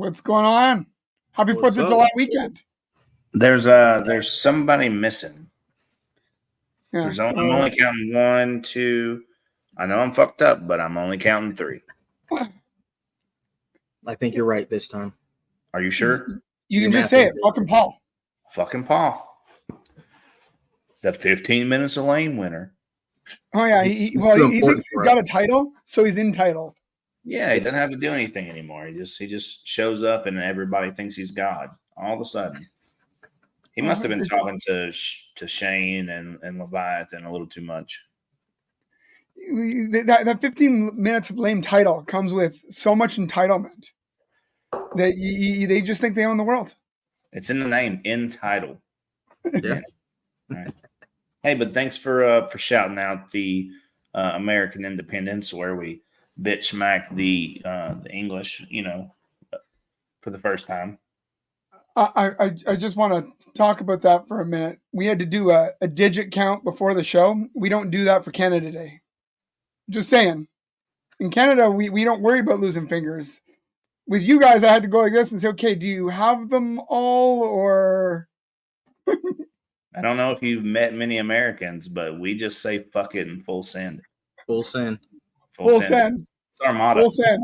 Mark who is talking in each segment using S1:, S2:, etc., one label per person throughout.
S1: What's going on? Happy 4th of July weekend.
S2: There's somebody missing.
S1: Yeah.
S2: I'm only counting 1, 2. I know I'm fucked up, but I'm only counting 3.
S3: I think you're right this time.
S2: Are you sure?
S1: You can just say it. Fucking Paul.
S2: Fucking Paul. The 15 Minutes of Lame winner.
S1: Oh, yeah. He thinks he's got a title, so he's entitled.
S2: Yeah, he doesn't have to do anything anymore. He just shows up and everybody thinks he's God all of a sudden. He must have been talking to Shane and Leviathan a little too much.
S1: That 15 Minutes of Lame title comes with so much entitlement that they just think they own the world.
S2: It's in the name, entitled.
S3: Yeah.
S2: Right. Hey, but thanks for shouting out the American independence, where we bitch smacked the English, for the first time.
S1: I just want to talk about that for a minute. We had to do a digit count before the show. We don't do that for Canada Day. Just saying. In Canada, we don't worry about losing fingers. With you guys, I had to go like this and say, okay, do you have them all or...
S2: I don't know if you've met many Americans, but we just say fuck it and full send.
S3: Full send.
S1: Full send.
S2: It's our motto.
S1: Full send.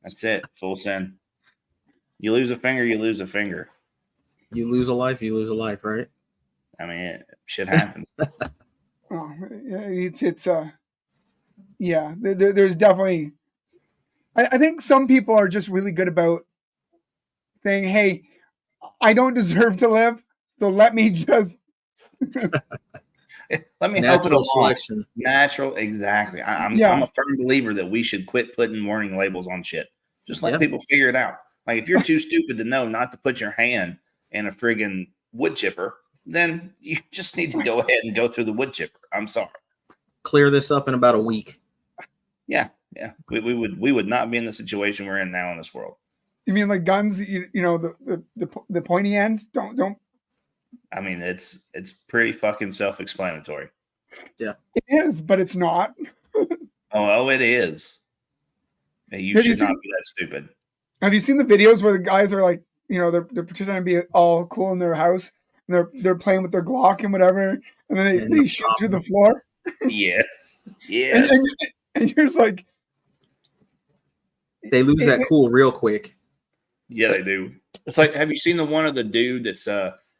S2: That's it. Full send. You lose a finger, you lose a finger.
S3: You lose a life, you lose a life, right?
S2: I mean, shit happens.
S1: Oh, yeah, there's definitely... I think some people are just really good about saying, hey, I don't deserve to live, so let me just...
S2: Let me help it along. Natural, exactly. I'm a firm believer that we should quit putting warning labels on shit. Just let people figure it out. Like, if you're too stupid to know not to put your hand in a friggin' wood chipper, then you just need to go ahead and go through the wood chipper. I'm sorry.
S3: Clear this up in about a week.
S2: Yeah. We would not be in the situation we're in now in this world.
S1: You mean like guns? The pointy end? Don't.
S2: I mean, it's pretty fucking self-explanatory.
S3: Yeah,
S1: it is, but it's not.
S2: Oh, it is. You should not be that stupid.
S1: Have you seen the videos where the guys are like, they're pretending to be all cool in their house and they're playing with their Glock and whatever, and then they shoot through the floor?
S2: Yes.
S1: And you're just like,
S3: they lose that cool real quick.
S2: Yeah, they do. It's like, have you seen the one of the dude that's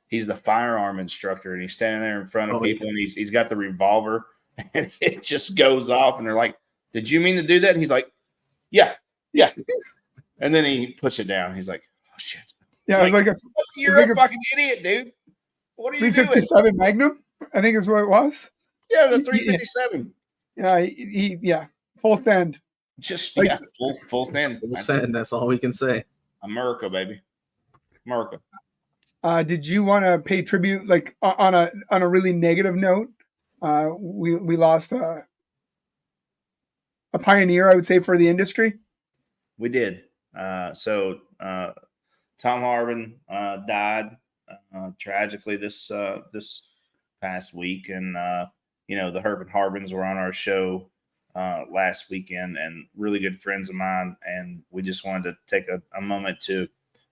S2: he's the firearm instructor and he's standing there in front of people and he's got the revolver and it just goes off and they're like, "Did you mean to do that?" And he's like, Yeah. And then he puts it down. He's like, "Oh shit."
S1: Yeah,
S2: you're a fucking idiot, dude. What are you doing?
S1: 357 Magnum, I think is what it was.
S2: Yeah, the 357.
S1: Yeah, full send.
S2: Just full send.
S3: Full send. That's all we can say.
S2: America, baby, America.
S1: Did you want to pay tribute, like on a really negative note? We lost a pioneer, I would say, for the industry.
S2: We did. So Tom Harvin died tragically this past week, and the Herb and Harvins were on our show last weekend, and really good friends of mine, and we just wanted to take a moment to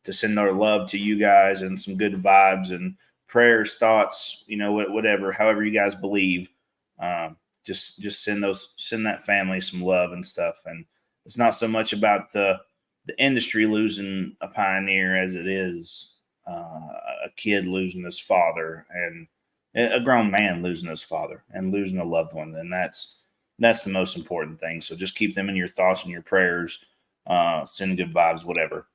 S2: send our love to you guys and some good vibes and prayers, thoughts, whatever, however you guys believe. Just send that family some love and stuff. And it's not so much about the industry losing a pioneer as it is a kid losing his father and a grown man losing his father and losing a loved one. And that's the most important thing. So just keep them in your thoughts and your prayers. Send good vibes, whatever.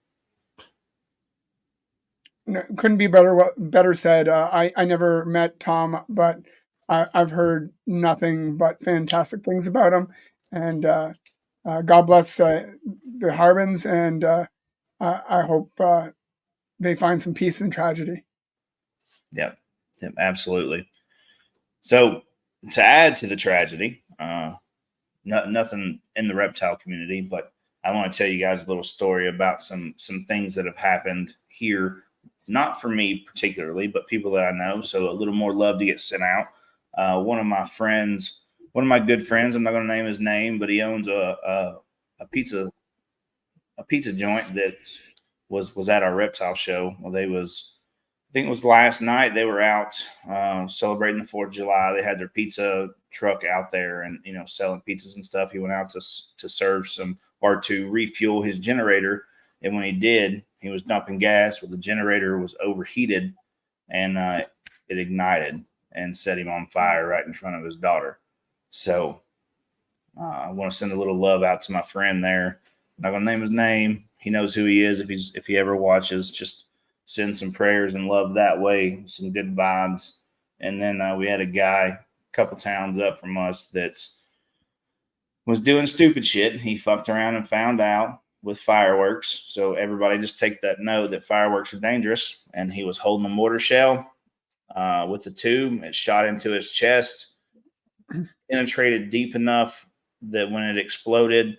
S1: No, couldn't be better said. I never met Tom, but I've heard nothing but fantastic things about him. And God bless the Harbins, and I hope they find some peace in tragedy.
S2: Yep, absolutely. So to add to the tragedy, nothing in the reptile community, but I want to tell you guys a little story about some things that have happened here. Not for me particularly, but people that I know. So a little more love to get sent out. One of my good friends, I'm not going to name his name, but he owns a pizza joint that was at our reptile show. Well, I think it was last night. They were out celebrating the 4th of July. They had their pizza truck out there and, selling pizzas and stuff. He went out to serve some or to refuel his generator. And when he did, he was dumping gas. Well, the generator was overheated and it ignited and set him on fire right in front of his daughter. So I want to send a little love out to my friend there. I'm not going to name his name. He knows who he is. If he ever watches, just send some prayers and love that way, some good vibes. And then we had a guy a couple towns up from us that was doing stupid shit. He fucked around and found out with fireworks. So everybody just take that note that fireworks are dangerous. And he was holding a mortar shell with the tube. It shot into his chest, penetrated deep enough that when it exploded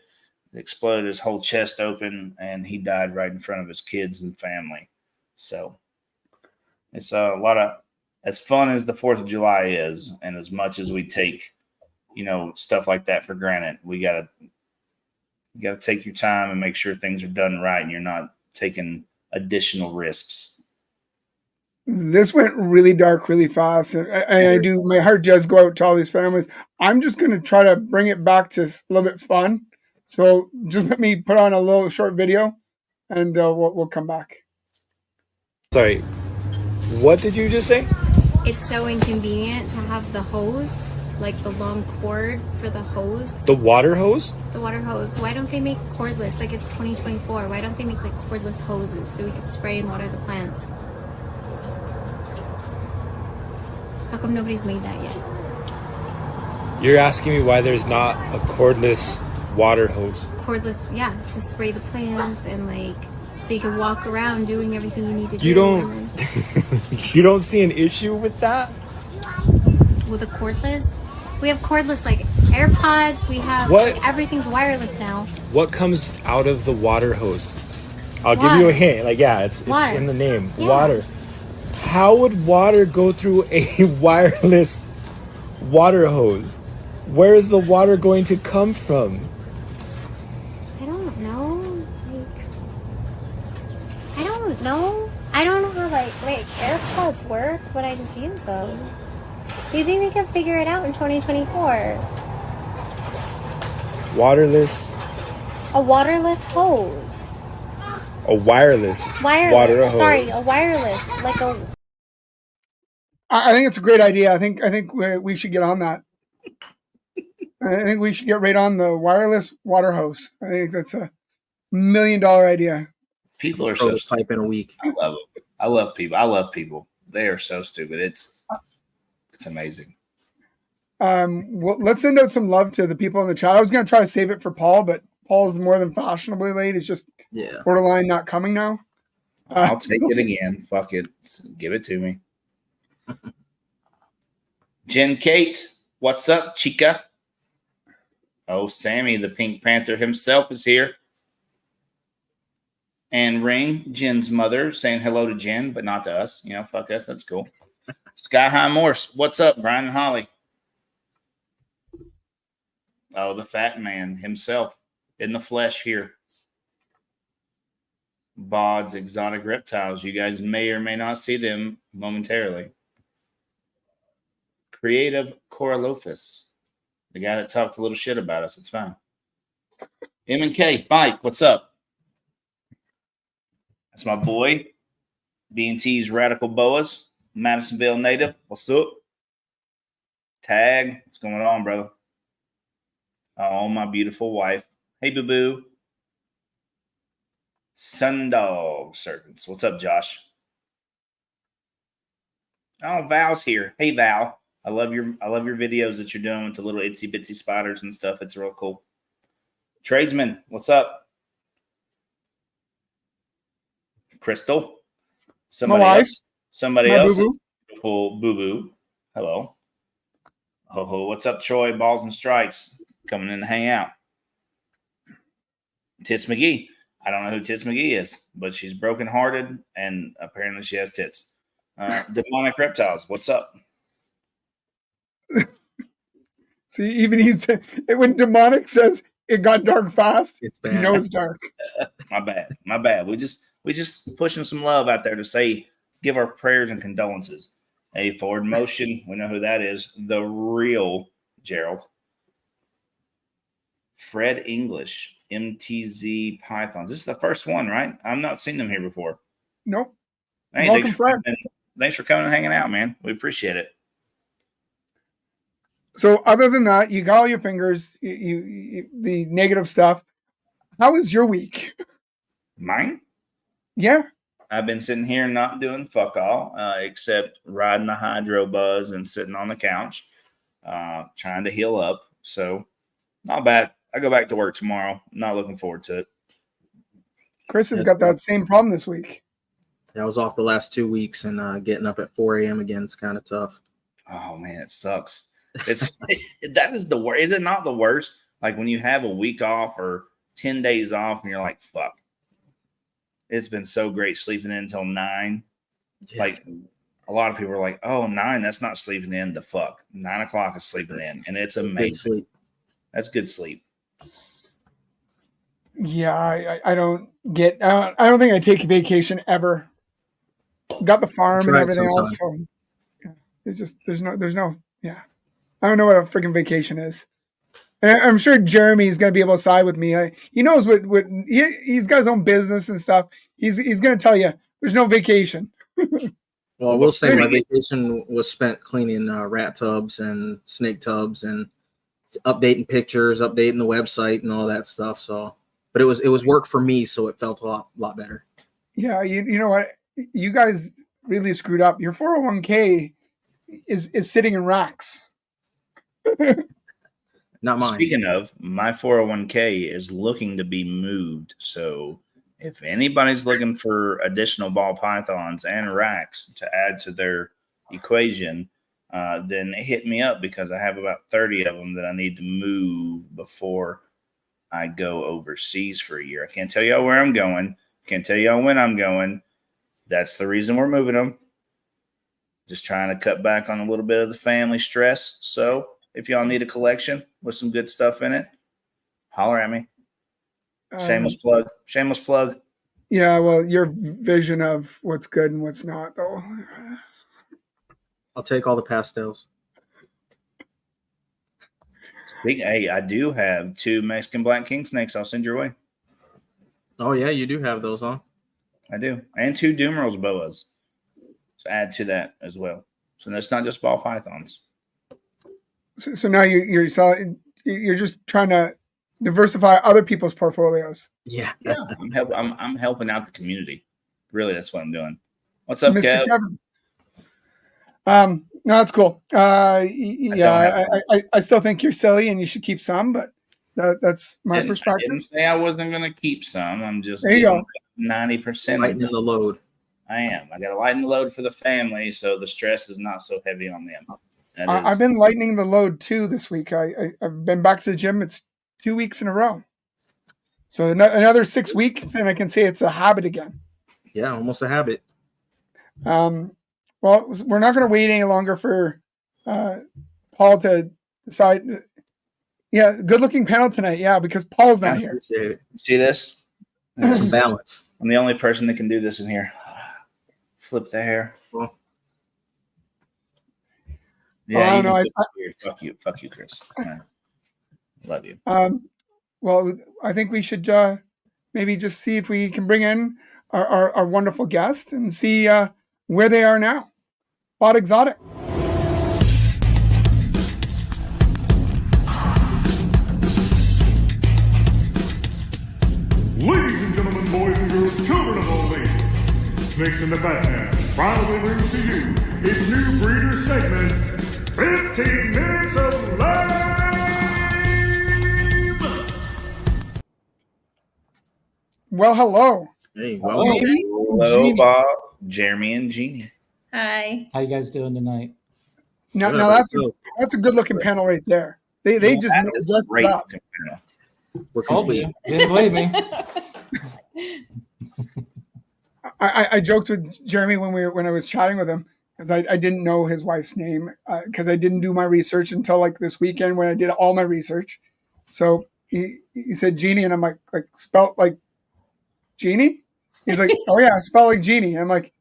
S2: his whole chest open, and he died right in front of his kids and family. So it's a lot of, as fun as the 4th of July is, and as much as we take, stuff like that for granted, you gotta take your time and make sure things are done right and you're not taking additional risks.
S1: This went really dark really fast. And my heart does go out to all these families. I'm just going to try to bring it back to a little bit fun. So just let me put on a little short video and we'll come back.
S4: Sorry, what did you just say?
S5: It's so inconvenient to have the hose, like the long cord for the hose.
S4: The water hose?
S5: The water hose. Why don't they make cordless? Like, it's 2024. Why don't they make like cordless hoses so we could spray and water the plants? How come nobody's made that yet?
S4: You're asking me why there's not a cordless water hose?
S5: Cordless, yeah, to spray the plants and like so you can walk around doing everything you need to do.
S4: You don't you don't see an issue with that?
S5: With a cordless? We have cordless like AirPods, we have
S4: What?
S5: like, everything's wireless now.
S4: What comes out of the water hose? I'll
S5: Water.
S4: give you a hint. Like, yeah, it's
S5: Water.
S4: in the name.
S5: Yeah.
S4: Water. How would water go through a wireless water hose? Where is the water going to come from?
S5: I don't know. I don't know. I don't know how like AirPods work, but I just use them. Do you think we can figure it out in 2024?
S4: Waterless.
S5: A waterless hose.
S4: A wireless. Water hose.
S5: Sorry, a wireless, like a.
S1: I think it's a great idea. I think we should get on that. I think we should get right on the wireless water hose. I think that's $1 million idea.
S2: People are so
S3: Prototype in a week.
S2: I love it. I love people. I love people. They are so stupid. It's amazing.
S1: Well, let's send out some love to the people in the chat. I was going to try to save it for Paul, but Paul's more than fashionably late. It's just borderline not coming now.
S2: I'll take it again. Fuck it. Give it to me. Jen Kate, what's up, chica? Oh, Sammy, the Pink Panther himself is here. And Ring, Jen's mother, saying hello to Jen, but not to us. Fuck us. That's cool. Sky High Morse, what's up, Brian and Holly? Oh, the fat man himself in the flesh here. Baud's Exotic Reptiles. You guys may or may not see them momentarily. Creative Coralophus, the guy that talked a little shit about us. It's fine. M&K, Mike, what's up? That's my boy. B&T's Radical Boas, Madisonville native. What's up? Tag, what's going on, brother? Oh, my beautiful wife. Hey, boo-boo. Sundog Serpents. What's up, Josh? Oh, Val's here. Hey, Val. I love your videos that you're doing with the little itsy bitsy spiders and stuff. It's real cool. Tradesman, what's up? Crystal. Somebody else's beautiful boo-boo. Hello. Oh, what's up, Troy? Balls and Strikes. Coming in to hang out. Tits McGee. I don't know who Tits McGee is, but she's brokenhearted and apparently she has tits. Demonic Reptiles. What's up?
S1: See, even when Demonic says it got dark fast,
S3: It's bad.
S1: you know it's dark.
S2: My bad. We We just pushing some love out there to say, give our prayers and condolences. Hey, Forward Motion, we know who that is. The real Gerald. Fred English, MTZ Pythons. This is the first one, right? I've not seen them here before.
S1: Nope.
S2: Hey,
S1: Welcome, Fred.
S2: Thanks for coming and hanging out, man. We appreciate it.
S1: So other than that, you got all your fingers, you the negative stuff. How was your week?
S2: Mine?
S1: Yeah.
S2: I've been sitting here not doing fuck all, except riding the hydro buzz and sitting on the couch, trying to heal up. So not bad. I go back to work tomorrow. Not looking forward to it.
S1: Chris has got that same problem this week.
S3: I was off the last 2 weeks, and getting up at 4 a.m. again is kind of tough.
S2: Oh man, it sucks. It's that is the worst. Is it not the worst? Like when you have a week off or 10 days off, and you're like, "Fuck." It's been so great sleeping in until 9.
S3: Yeah.
S2: Like a lot of people are like, "Oh, 9, that's not sleeping in." The fuck, 9 o'clock is sleeping in, and it's
S3: Good
S2: amazing.
S3: sleep.
S2: That's good sleep.
S1: Yeah, I don't get. I don't think I take a vacation ever. Got the farm and
S3: Try it
S1: everything else. So, yeah, it's just there's no. Yeah, I don't know what a freaking vacation is. And I'm sure Jeremy is going to be able to side with me. He knows what he's got his own business and stuff. He's going to tell you there's no vacation.
S3: Well, I will say my vacation was spent cleaning rat tubs and snake tubs and updating pictures, updating the website, and all that stuff. So, but it was work for me, so it felt a lot better.
S1: Yeah, you know what? You guys really screwed up. Your 401k is sitting in racks.
S3: Not mine.
S2: Speaking of, my 401k is looking to be moved. So if anybody's looking for additional ball pythons and racks to add to their equation, then hit me up because I have about 30 of them that I need to move before I go overseas for a year. I can't tell y'all where I'm going. Can't tell y'all when I'm going. That's the reason we're moving them. Just trying to cut back on a little bit of the family stress. So if y'all need a collection with some good stuff in it, holler at me. Shameless plug. Shameless plug.
S1: Yeah, well, your vision of what's good and what's not, though.
S3: I'll take all the pastels.
S2: Hey, I do have 2 Mexican black king snakes I'll send your way.
S3: Oh yeah, you do have those, huh?
S2: I do. And 2 Dumerals boas. So add to that as well. So that's not just ball pythons.
S1: So now you're selling. You're just trying to diversify other people's portfolios.
S3: Yeah.
S2: Yeah, I'm helping out the community. Really, that's what I'm doing. What's up,
S1: Mr.
S2: Kev?
S1: Kevin. No, that's cool. Yeah, I still think you're silly and you should keep some, but that's my
S2: I
S1: perspective.
S2: didn't say I wasn't going to keep some. I'm just
S1: There you go.
S2: 90%
S3: Lightening the load.
S2: I am. I got to lighten the load for the family, so the stress is not so heavy on them.
S1: I've been lightening the load too this week. I've been back to the gym. It's 2 weeks in a row. So another 6 weeks, and I can say it's a habit again.
S3: Yeah, almost a habit.
S1: Well, we're not going to wait any longer for Paul to decide. Yeah, good-looking panel tonight. Yeah, because Paul's not here.
S3: Appreciate it.
S2: See this?
S3: Some balance.
S2: I'm the only person that can do this in here. Flip the hair.
S3: Well,
S1: I don't know.
S2: Fuck you, Chris. Love you.
S1: Well, I think we should maybe just see if we can bring in our wonderful guest and see where they are now. Baud Exotic.
S6: Ladies and gentlemen, boys and girls, children of all ages, Snakes in the Batman proudly brings to you its new breeder segment, 15 Minutes of Lame!
S1: Well, hello.
S3: hey, well,
S2: Hello,
S1: Genie.
S2: Bob, Jeremy, and Genie.
S7: Hi.
S8: How you guys doing tonight?
S1: Now
S3: good.
S1: that's a good-looking panel right there. They just
S2: That is
S1: dressed
S2: great.
S1: it up.
S3: we're
S8: Told
S3: complete.
S8: you. Didn't believe me.
S1: I joked with Jeremy when I was chatting with him because I didn't know his wife's name because I didn't do my research until like this weekend when I did all my research. So he said Genie, and I'm like spelt like Genie, He's like, oh yeah, spell like Genie. I'm like,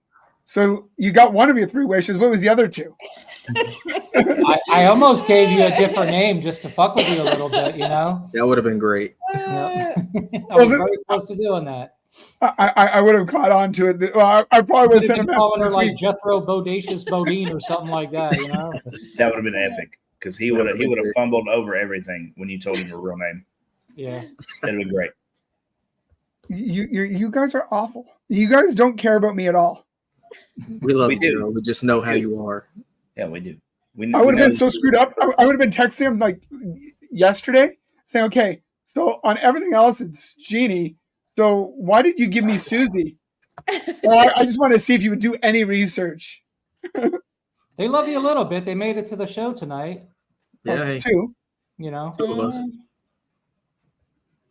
S1: so you got one of your 3 wishes. What was the other 2?
S7: I almost gave you a different name just to fuck with you a little bit, you know?
S3: That would have been great.
S7: Yep. I was very close to doing that.
S1: I would have caught on to it. Well, I probably would have sent a message
S7: calling her
S1: this
S7: like
S1: week.
S7: Jethro Bodacious Bodine or something like that, you know?
S2: That would have been epic because he would have fumbled over everything when you told him your real name.
S7: Yeah,
S2: That'd have been great.
S1: You guys are awful. You guys don't care about me at all.
S3: We love
S2: We
S3: you.
S2: do.
S3: Joe. We just know how you are.
S2: Yeah, we do.
S1: I would have been so screwed up. I would have been texting him like yesterday saying, okay, so on everything else, it's Genie. So why did you give me Susie? Well, I just wanted to see if you would do any research.
S7: they love you a little bit. They made it to the show tonight,
S3: Yeah, hey,
S1: 2.
S7: you know?
S3: 2 of us.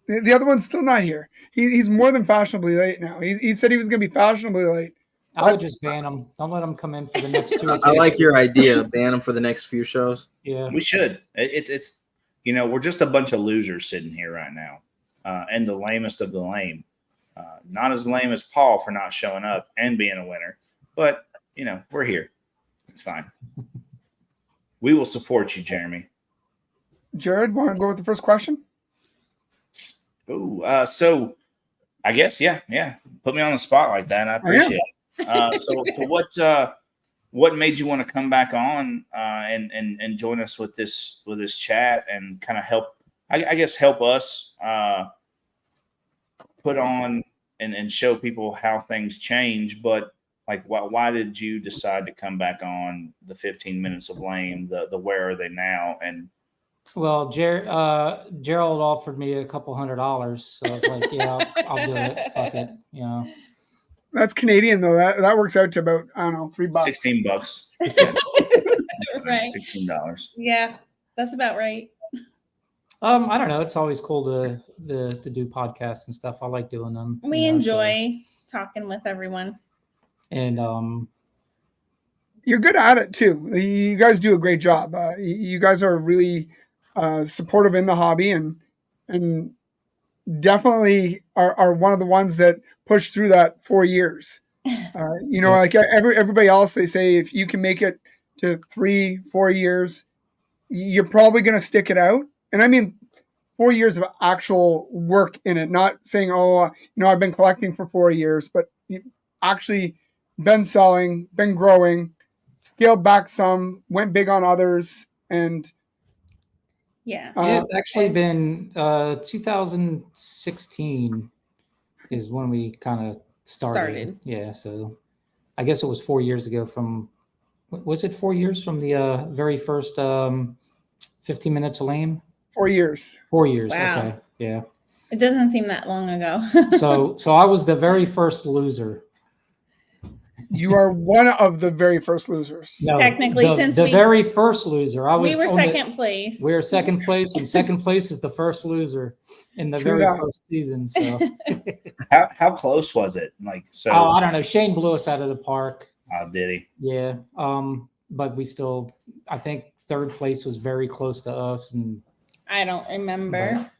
S1: The other one's still not here. He's more than fashionably late now. He said he was going to be fashionably late.
S7: I would just ban them. Don't let them come in for the next 2 or 3.
S3: I like your idea. Ban them for the next few shows.
S7: Yeah.
S2: We should. It's we're just a bunch of losers sitting here right now, and the lamest of the lame. Not as lame as Paul for not showing up and being a winner, but we're here. It's fine. We will support you, Jeremy.
S1: Jared, want to go with the first question?
S2: Oh, so I guess yeah. Put me on the spot like that. I appreciate it. So what made you want to come back on and join us with this chat and kind of help? I guess help us put on and show people how things change. But like, why did you decide to come back on the 15 Minutes of Lame? The Where Are They Now? And
S7: Well, Gerald offered me a couple $100, so I was like, "Yeah, I'll do it. Fuck it," you know.
S1: That's Canadian though. That works out to about $3.
S2: $16.
S8: Right.
S2: $16.
S8: Yeah, that's about right.
S7: I don't know. It's always cool to do podcasts and stuff. I like doing them.
S8: We enjoy talking with everyone.
S7: And
S1: you're good at it too. You guys do a great job. You guys are really supportive in the hobby and definitely are one of the ones that push through that 4 years. Like everybody else, they say if you can make it to 3-4 years, you're probably going to stick it out. And I mean, 4 years of actual work in it, not saying, I've been collecting for 4 years, but actually been selling, been growing, scaled back some, went big on others. And
S8: yeah,
S7: it's actually been 2016 is when we kind of started. Yeah, so I guess it was 4 years ago was it 4 years from the very first 15 Minutes of Lame?
S1: 4 years.
S7: 4 years.
S8: Wow.
S7: Okay. Yeah.
S8: It doesn't seem that long ago.
S7: So I was the very first loser.
S1: You are one of the very first losers.
S7: No,
S8: Technically, since
S7: the
S8: we-
S7: very first loser.
S8: we were second place.
S7: We were second place, and second place is the first loser in the
S1: True
S7: very
S1: that.
S7: first season. So
S2: how close was it? Like, so
S7: I don't know. Shane blew us out of the park.
S2: did he?
S7: Yeah. But we still, I think third place was very close to us, and
S8: I don't remember.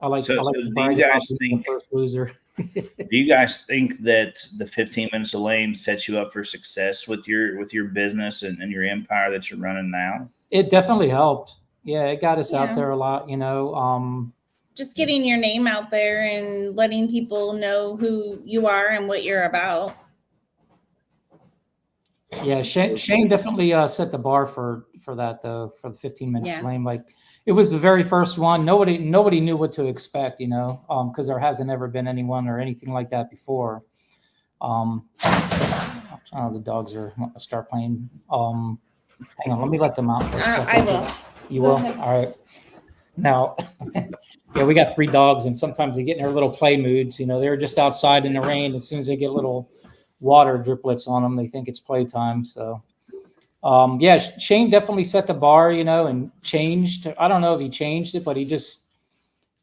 S7: I like.
S2: So
S7: I like
S2: do
S7: to
S2: you
S7: brag
S2: guys
S7: about being
S2: think-
S7: the first loser?
S2: Do you guys think that the 15 Minutes of Lame sets you up for success with your business and your empire that you're running now?
S7: It definitely helped. Yeah, it got us
S8: Yeah.
S7: out there a lot.
S8: Just getting your name out there and letting people know who you are and what you're about.
S7: Yeah, Shane definitely set the bar for that though, for the 15 Minutes
S8: Yeah.
S7: Lame. Like it was the very first one. Nobody knew what to expect, because there hasn't ever been anyone or anything like that before. The dogs are wanting to start playing. Hang on, let me let them out for a second.
S8: I will.
S7: You
S8: Go
S7: will?
S8: ahead.
S7: All right. Now, yeah, we got 3 dogs, and sometimes they get in their little play moods. They're just outside in the rain. As soon as they get little water driplets on them, they think it's playtime. So, Shane definitely set the bar, and changed. I don't know if he changed it, but he just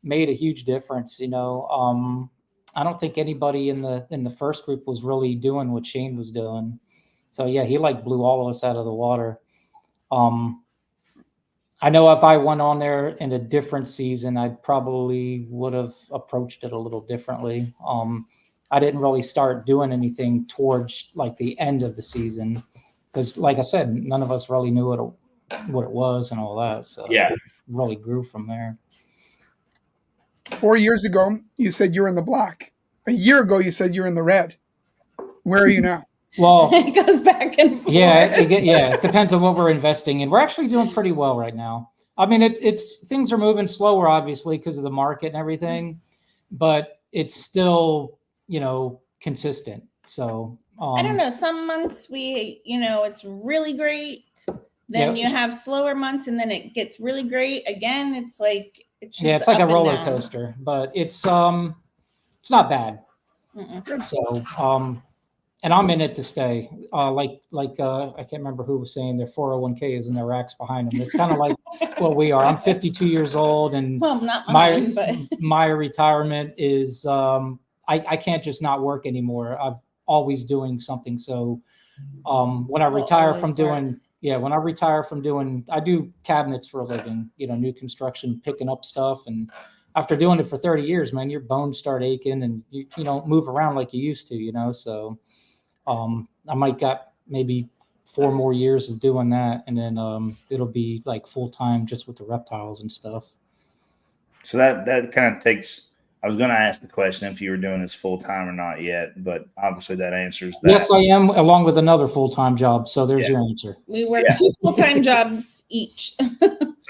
S7: made a huge difference. I don't think anybody in the first group was really doing what Shane was doing. So yeah, he blew all of us out of the water. I know if I went on there in a different season, I probably would have approached it a little differently. I didn't really start doing anything towards like the end of the season because, like I said, none of us really knew what it was and all that. So
S2: Yeah.
S7: it really grew from there.
S1: 4 years ago, you said you were in the black. A year ago, you said you were in the red. Where are you now?
S7: Well,
S8: It goes back and forth.
S7: yeah, it depends on what we're investing in. We're actually doing pretty well right now. I mean, it's things are moving slower, obviously, because of the market and everything, but it's still, consistent. So
S8: I don't know. Some months it's really great. Then you have slower months, and then it gets really great again. It's like
S7: it's like a roller coaster, but it's not bad.
S8: Mm-mm.
S7: So and I'm in it to stay. I can't remember who was saying their 401ks and their racks behind them. It's kind of like what we are. I'm 52 years old, and
S8: well, not mine, but
S7: my retirement is I can't just not work anymore. I've always doing something. So when I retire from doing I do cabinets for a living, new construction, picking up stuff. And after doing it for 30 years, man, your bones start aching and you don't move around like you used to, so I might got maybe 4 more years of doing that. And then it'll be like full time just with the reptiles and stuff.
S2: So that kind of takes, I was going to ask the question if you were doing this full time or not yet, but obviously that answers that.
S7: Yes, I am, along with another full time job. So there's your answer.
S8: We work 2 full time jobs each.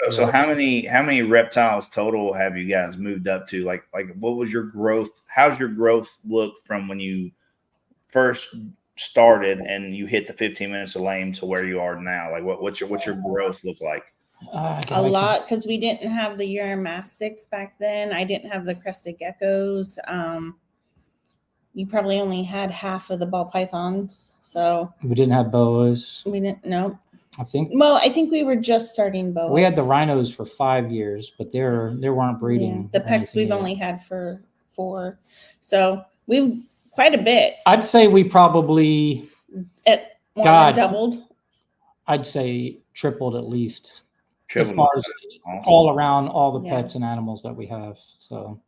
S2: So how many reptiles total have you guys moved up to? Like what was your growth? How's your growth look from when you first started and you hit the 15 minutes of lame to where you are now? Like what's your growth look like?
S8: A lot, because we didn't have the Uromastics back then. I didn't have the crested geckos. You probably only had half of the ball pythons. So
S7: we didn't have boas.
S8: We didn't. No.
S7: I think
S8: we were just starting boas.
S7: We had the rhinos for 5 years, but they weren't breeding.
S8: Yeah. The pecks we've only had for 4. So we've quite a bit.
S7: I'd say we probably
S8: doubled.
S7: I'd say tripled at least.
S2: Tripled.
S7: As far as all around all the pets and animals that we have. So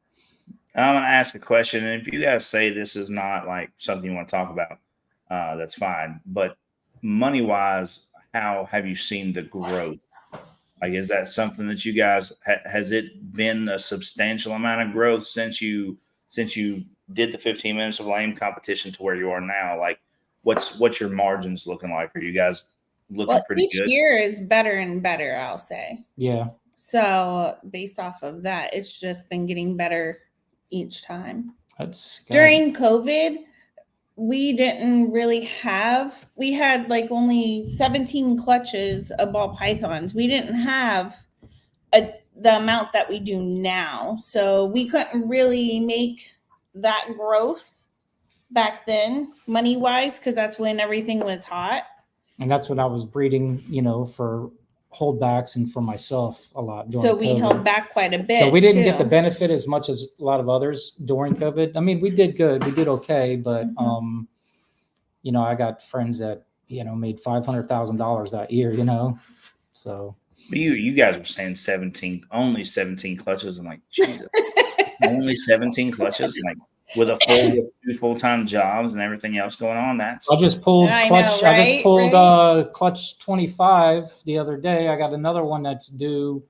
S2: I'm going to ask a question, and if you guys say this is not like something you want to talk about, that's fine. But money-wise, how have you seen the growth? Like, is that something that you guys has it been a substantial amount of growth since you did the 15 minutes of lame competition to where you are now? Like, what's your margins looking like? Are you guys looking pretty good?
S8: Each year is better and better, I'll say.
S7: Yeah.
S8: So based off of that, it's just been getting better each time.
S7: During
S8: COVID, we didn't really we had like only 17 clutches of ball pythons. We didn't have the amount that we do now. So we couldn't really make that growth back then, money-wise, because that's when everything was hot.
S7: And that's when I was breeding, for holdbacks and for myself a lot.
S8: So we held back quite a bit.
S7: So we didn't get the benefit as much as a lot of others during COVID. I mean, we did good. We did okay. But, I got friends that, made $500,000 that year, so.
S2: You guys were saying only 17 clutches. I'm like, Jesus, only 17 clutches? Like, with a full-time jobs and everything else going on. I
S7: just pulled clutch. I just pulled clutch 25 the other day. I got another one that's due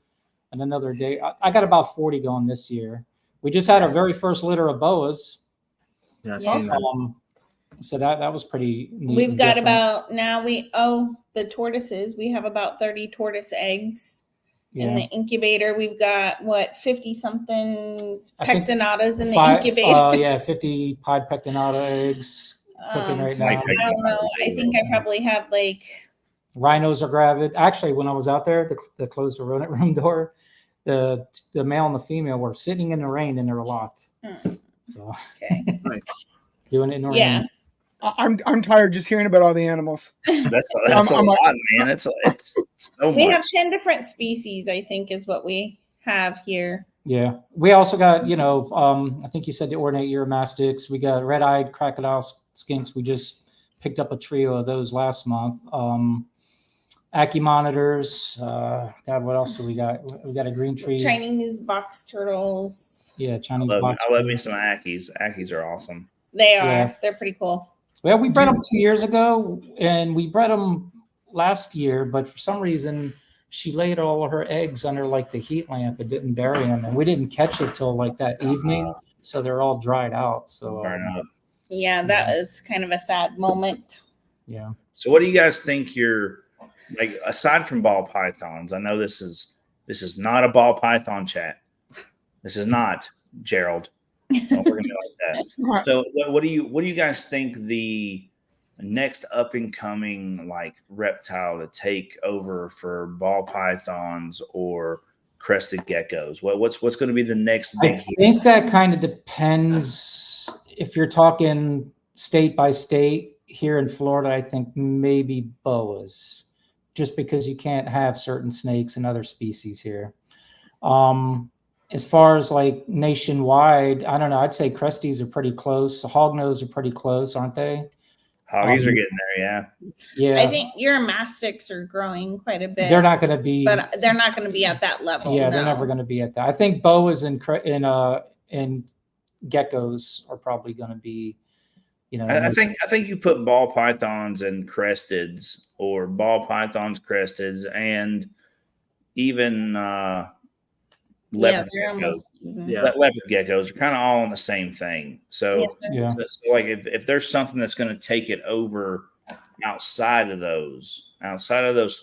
S7: in another day. I got about 40 going this year. We just had our very first litter of boas.
S3: Yeah,
S7: so that was pretty neat.
S8: We've got about the tortoises. We have about 30 tortoise eggs. In the incubator, we've got 50 something pectinatas in the incubator.
S7: 50 pied pectinata eggs cooking right now.
S8: I don't know. I think I probably have
S7: rhinos are gravid. Actually, when I was out there to close the rodent room door, the male and the female were sitting in the rain and they were locked. So doing it in the rain.
S1: I'm tired just hearing about all the animals.
S2: That's a lot, man. It's so much.
S8: We have 10 different species, I think, is what we have here.
S7: Yeah. We also got, I think you said the ornate Uromastics. We got red-eyed crocodile skinks. We just picked up a trio of those last month. Ackie monitors. God, what else do we got? We got a green tree.
S8: Chinese box turtles.
S7: Yeah, Chinese box
S2: turtles. I love me some Ackies. Ackies are awesome.
S8: They are.
S7: Yeah.
S8: They're pretty cool.
S7: Well, we bred them 2 years ago, and we bred them last year, but for some reason she laid all her eggs under like the heat lamp and didn't bury them, and we didn't catch it till like that evening, so they're all dried out. So
S2: Burn up.
S8: Yeah, that is kind of a sad moment.
S7: yeah.
S2: So what do you guys think like aside from ball pythons? I know this is not a ball python chat. This is not, Gerald. Don't forget me like that. So what do you guys think the next up and coming like reptile to take over for ball pythons or crested geckos? What's going to be the next big
S7: I think that kind of depends. If you're talking state by state, here in Florida, I think maybe boas, just because you can't have certain snakes and other species here. As far as like nationwide, I don't know. I'd say cresties are pretty close. Hognose are pretty close, aren't they?
S2: Hoggies are getting there, yeah.
S7: Yeah.
S8: I think your mastics are growing quite a bit.
S7: They're not going to be,
S8: but they're not going to be at that level.
S7: yeah,
S8: no.
S7: they're never going to be at that. I think boas and geckos are probably going to be, you know.
S2: I think you put ball pythons and cresteds, or ball pythons, cresteds, and even leopard geckos. Leopard geckos are kind of all in the same thing. So, so like if there's something that's going to take it over outside of those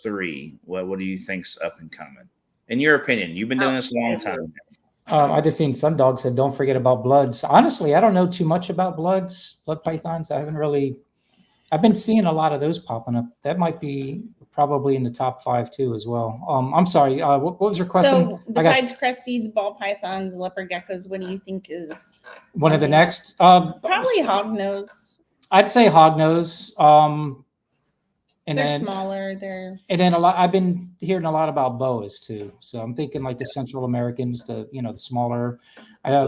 S2: three, what do you think's up and coming? In your opinion, you've been doing this a long time.
S7: I just seen some dogs said, don't forget about bloods. Honestly, I don't know too much about blood pythons. I've been seeing a lot of those popping up. That might be probably in the top 5 too as well. I'm sorry. What was your question?
S8: So besides cresties, ball pythons, leopard geckos, what do you think is
S7: one of the next?
S8: Probably hognose.
S7: I'd say hognose. And
S8: they're
S7: then
S8: smaller.
S7: And then I've been hearing a lot about boas too. So I'm thinking like the Central Americans, the smaller.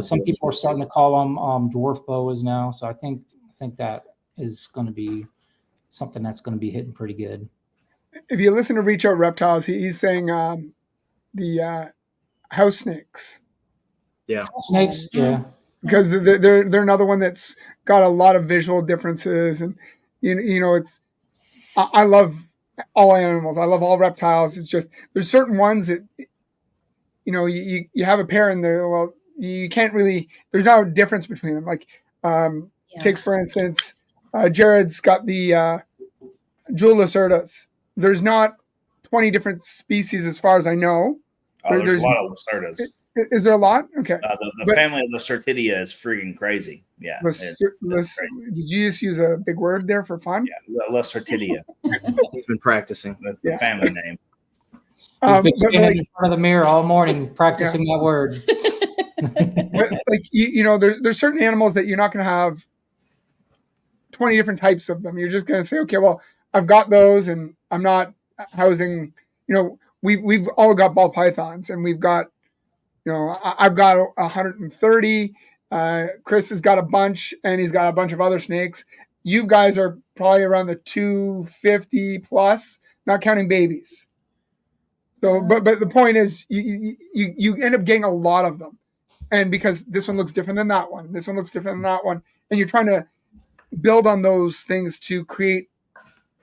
S7: Some people are starting to call them dwarf boas now. So I think that is going to be something that's going to be hitting pretty good.
S1: If you listen to Reach Out Reptiles, he's saying the house snakes.
S3: Yeah,
S7: snakes. Yeah,
S1: because they're another one that's got a lot of visual differences, and you know it's. I love all animals. I love all reptiles. It's just there's certain ones that you have a pair in there. Well, you can't really. There's no difference between them. Like take for instance, Jared's got the Jewel Lacerdas. There's not 20 different species as far as I know.
S2: There's a lot of Lacerdas.
S1: Is there a lot? Okay.
S2: The family of Lacertidia is freaking crazy. Yeah.
S1: Did you just use a big word there for fun?
S2: Yeah, Lacertidia.
S3: He's been practicing.
S2: That's the family name.
S7: He's been standing in front of the mirror all morning practicing that word.
S1: But there's certain animals that you're not going to have 20 different types of them. You're just going to say, okay, well, I've got those, and I'm not housing. We've all got ball pythons, and we've got. I've got 130. Chris has got a bunch, and he's got a bunch of other snakes. You guys are probably around the 250 plus, not counting babies. So, but the point is, you end up getting a lot of them, and because this one looks different than that one, this one looks different than that one, and you're trying to build on those things to create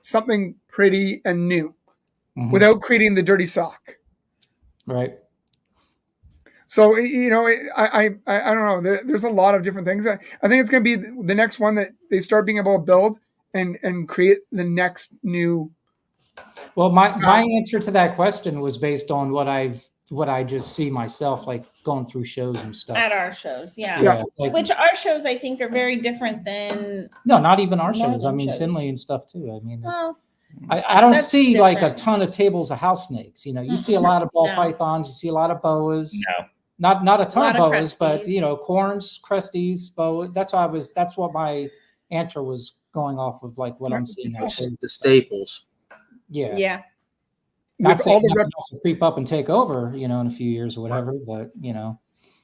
S1: something pretty and new, without creating the dirty sock.
S7: Right.
S1: So, I don't know. There's a lot of different things. I think it's going to be the next one that they start being able to build and create the next new.
S7: Well, my answer to that question was based on what I just see myself, like going through shows and stuff.
S8: At our shows, yeah. Which our shows, I think, are very different than.
S7: No, not even our shows. I mean, Tinley and stuff too. I mean, I don't see different. Like a ton of tables of house snakes. You see a lot of ball pythons. You see a lot of boas.
S2: No.
S7: Not a ton of boas, but corns, cresties, boa. That's what my answer was going off of, like what I'm seeing.
S3: The staples.
S7: Yeah.
S8: Yeah.
S7: Not saying that will creep up and take over, in a few years or whatever, but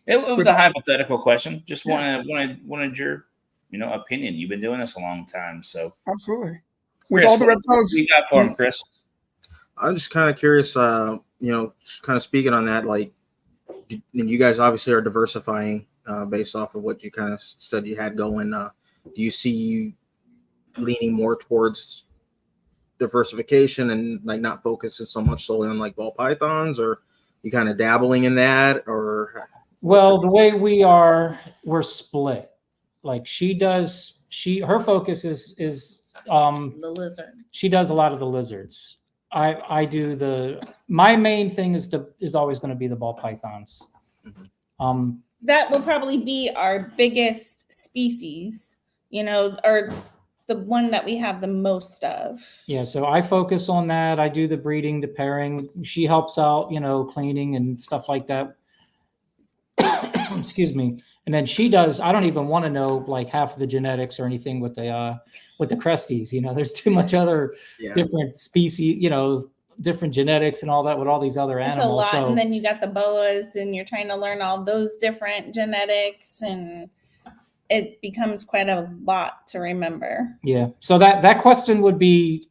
S2: it was a hypothetical question. Just wanted your opinion. You've been doing this a long time, so
S1: absolutely. With
S2: Chris,
S1: all the reptiles
S2: you got for him, Chris.
S3: I'm just kind of curious. Kind of speaking on that, like. You guys obviously are diversifying based off of what you kind of said you had going do you see you leaning more towards diversification and like not focusing so much solely on like ball pythons, or you kind of dabbling in that? Or
S7: Well, the way we're split. Like her focus is
S8: The lizard.
S7: she does a lot of the lizards. I do my main thing is always going to be the ball pythons.
S8: That will probably be our biggest species, or the one that we have the most of.
S7: Yeah, so I focus on that. I do the breeding, the pairing. She helps out, cleaning and stuff like that. Excuse me. And then she does. I don't even want to know like half of the genetics or anything with the cresties. There's too much other different species. Different genetics and all that with all these other animals.
S8: It's a lot, and then you got the boas, and you're trying to learn all those different genetics, and it becomes quite a lot to remember.
S7: Yeah. So that question would be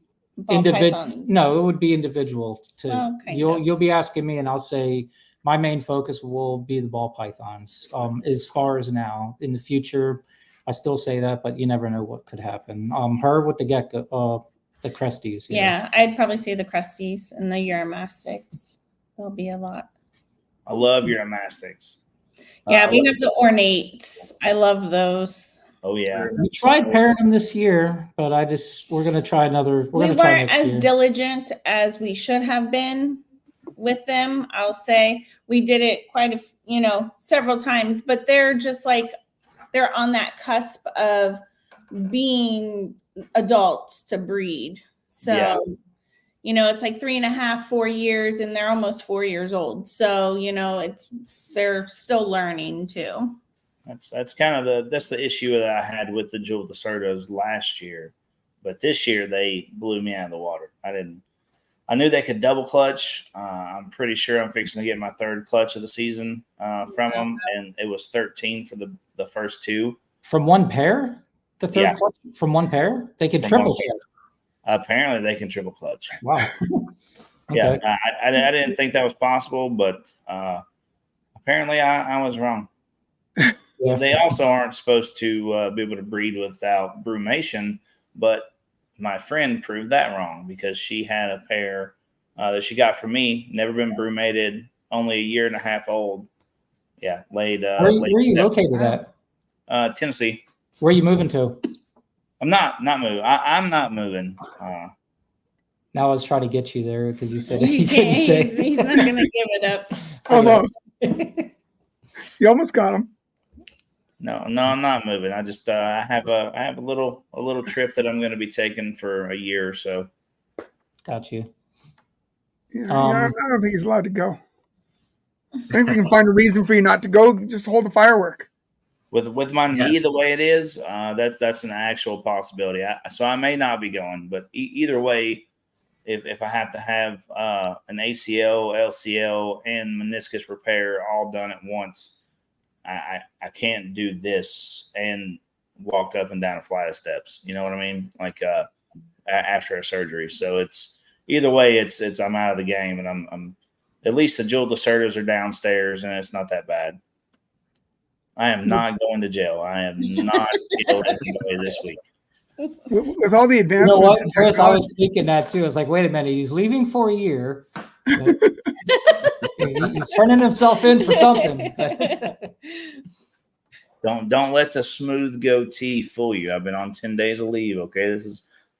S7: individual.
S8: pythons.
S7: No, it would be individual.
S8: Okay.
S7: You'll be asking me, and I'll say my main focus will be the ball pythons. As far as now, in the future, I still say that, but you never know what could happen. Her with the gecko, the cresties.
S8: Yeah, I'd probably say the cresties and the Uromastics. There'll be a lot.
S2: I love your Uromastics.
S8: Yeah, we have the ornates. I love those.
S2: Oh yeah.
S7: We tried pairing them this year, but we're gonna try another.
S8: We weren't as diligent as we should have been with them. I'll say we did it several times, but they're just like they're on that cusp of being adults to breed. So it's like 3.5, 4 years, and they're almost 4 years old. So they're still learning too.
S2: That's kind of the issue that I had with the Jewel Lacertos last year, but this year they blew me out of the water. I knew they could double clutch. I'm pretty sure I'm fixing to get my third clutch of the season from them, and it was 13 for the first two.
S7: From one pair? The third clutch from one pair? They could triple clutch.
S2: Apparently they can triple clutch.
S7: Wow. Okay.
S2: Yeah, I didn't think that was possible, but apparently I was wrong. Yeah. They also aren't supposed to be able to breed without brumation, but my friend proved that wrong because she had a pair that she got from me, never been brumated, only 1.5 years old. Yeah, laid.
S7: Where are you located at?
S2: Tennessee.
S7: Where are you moving to?
S2: I'm not moving. I'm not moving.
S7: Now I was trying to get you there because you said you couldn't say.
S8: He's not going to give it up.
S1: Almost. You almost got him.
S2: No, I'm not moving. I just I have a little trip that I'm going to be taking for a year or so.
S7: Got you.
S1: Yeah, I don't think he's allowed to go. I think we can find a reason for you not to go. Just hold the firework.
S2: With my knee the way it is, that's an actual possibility. So I may not be going, but either way, if I have to have an ACL, LCL, and meniscus repair all done at once, I can't do this and walk up and down a flight of steps. You know what I mean? Like after a surgery. So it's either way, it's I'm out of the game, and I'm at least the Jewel Lacertos are downstairs, and it's not that bad. I am not going to jail. I am not killed anybody this week.
S1: With all the advancements,
S7: you know what, Chris? I was thinking that too. I was like, wait a minute, he's leaving for a year. He's turning himself in for something.
S2: Don't let the smooth goatee fool you. I've been on 10 days of leave. Okay, this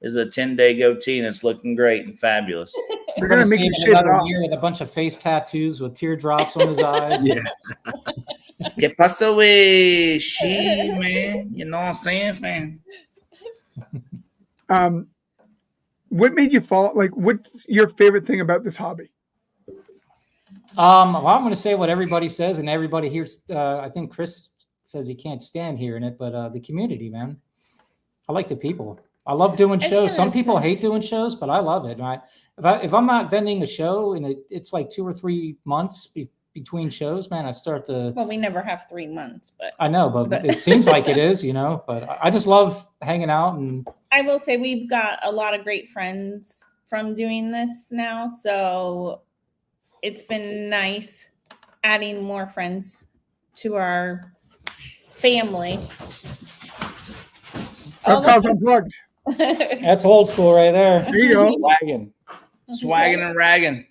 S2: is a 10-day goatee, and it's looking great and fabulous.
S1: They're gonna make you shave it off.
S7: Year with a bunch of face tattoos with teardrops on his eyes.
S3: Yeah.
S2: ¿Qué pasó, güey? She, man. You know what I'm saying, fam?
S1: What made you fall? Like, what's your favorite thing about this hobby?
S7: Well, I'm going to say what everybody says, and everybody hears. I think Chris says he can't stand hearing it, but the community, man. I like the people. I love doing shows. Some people hate doing shows, but I love it. If I'm not vending a show and it's like 2 or 3 months between shows, man, I start to.
S8: Well, we never have 3 months, but
S7: I know, but it seems like it is, But I just love hanging out, and
S8: I will say we've got a lot of great friends from doing this now, so it's been nice adding more friends to our family.
S1: Reptiles Unplugged.
S7: That's old school right there.
S1: There you go.
S2: Swagging and ragging.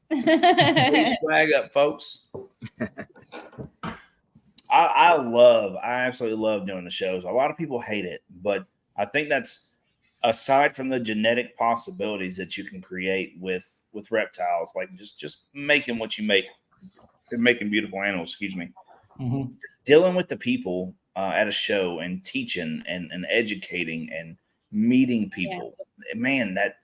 S2: Please swag up, folks. I absolutely love doing the shows. A lot of people hate it, but I think that's, aside from the genetic possibilities that you can create with reptiles, like just making what you make, making beautiful animals, excuse me, dealing with the people at a show and teaching and educating and meeting people, man, that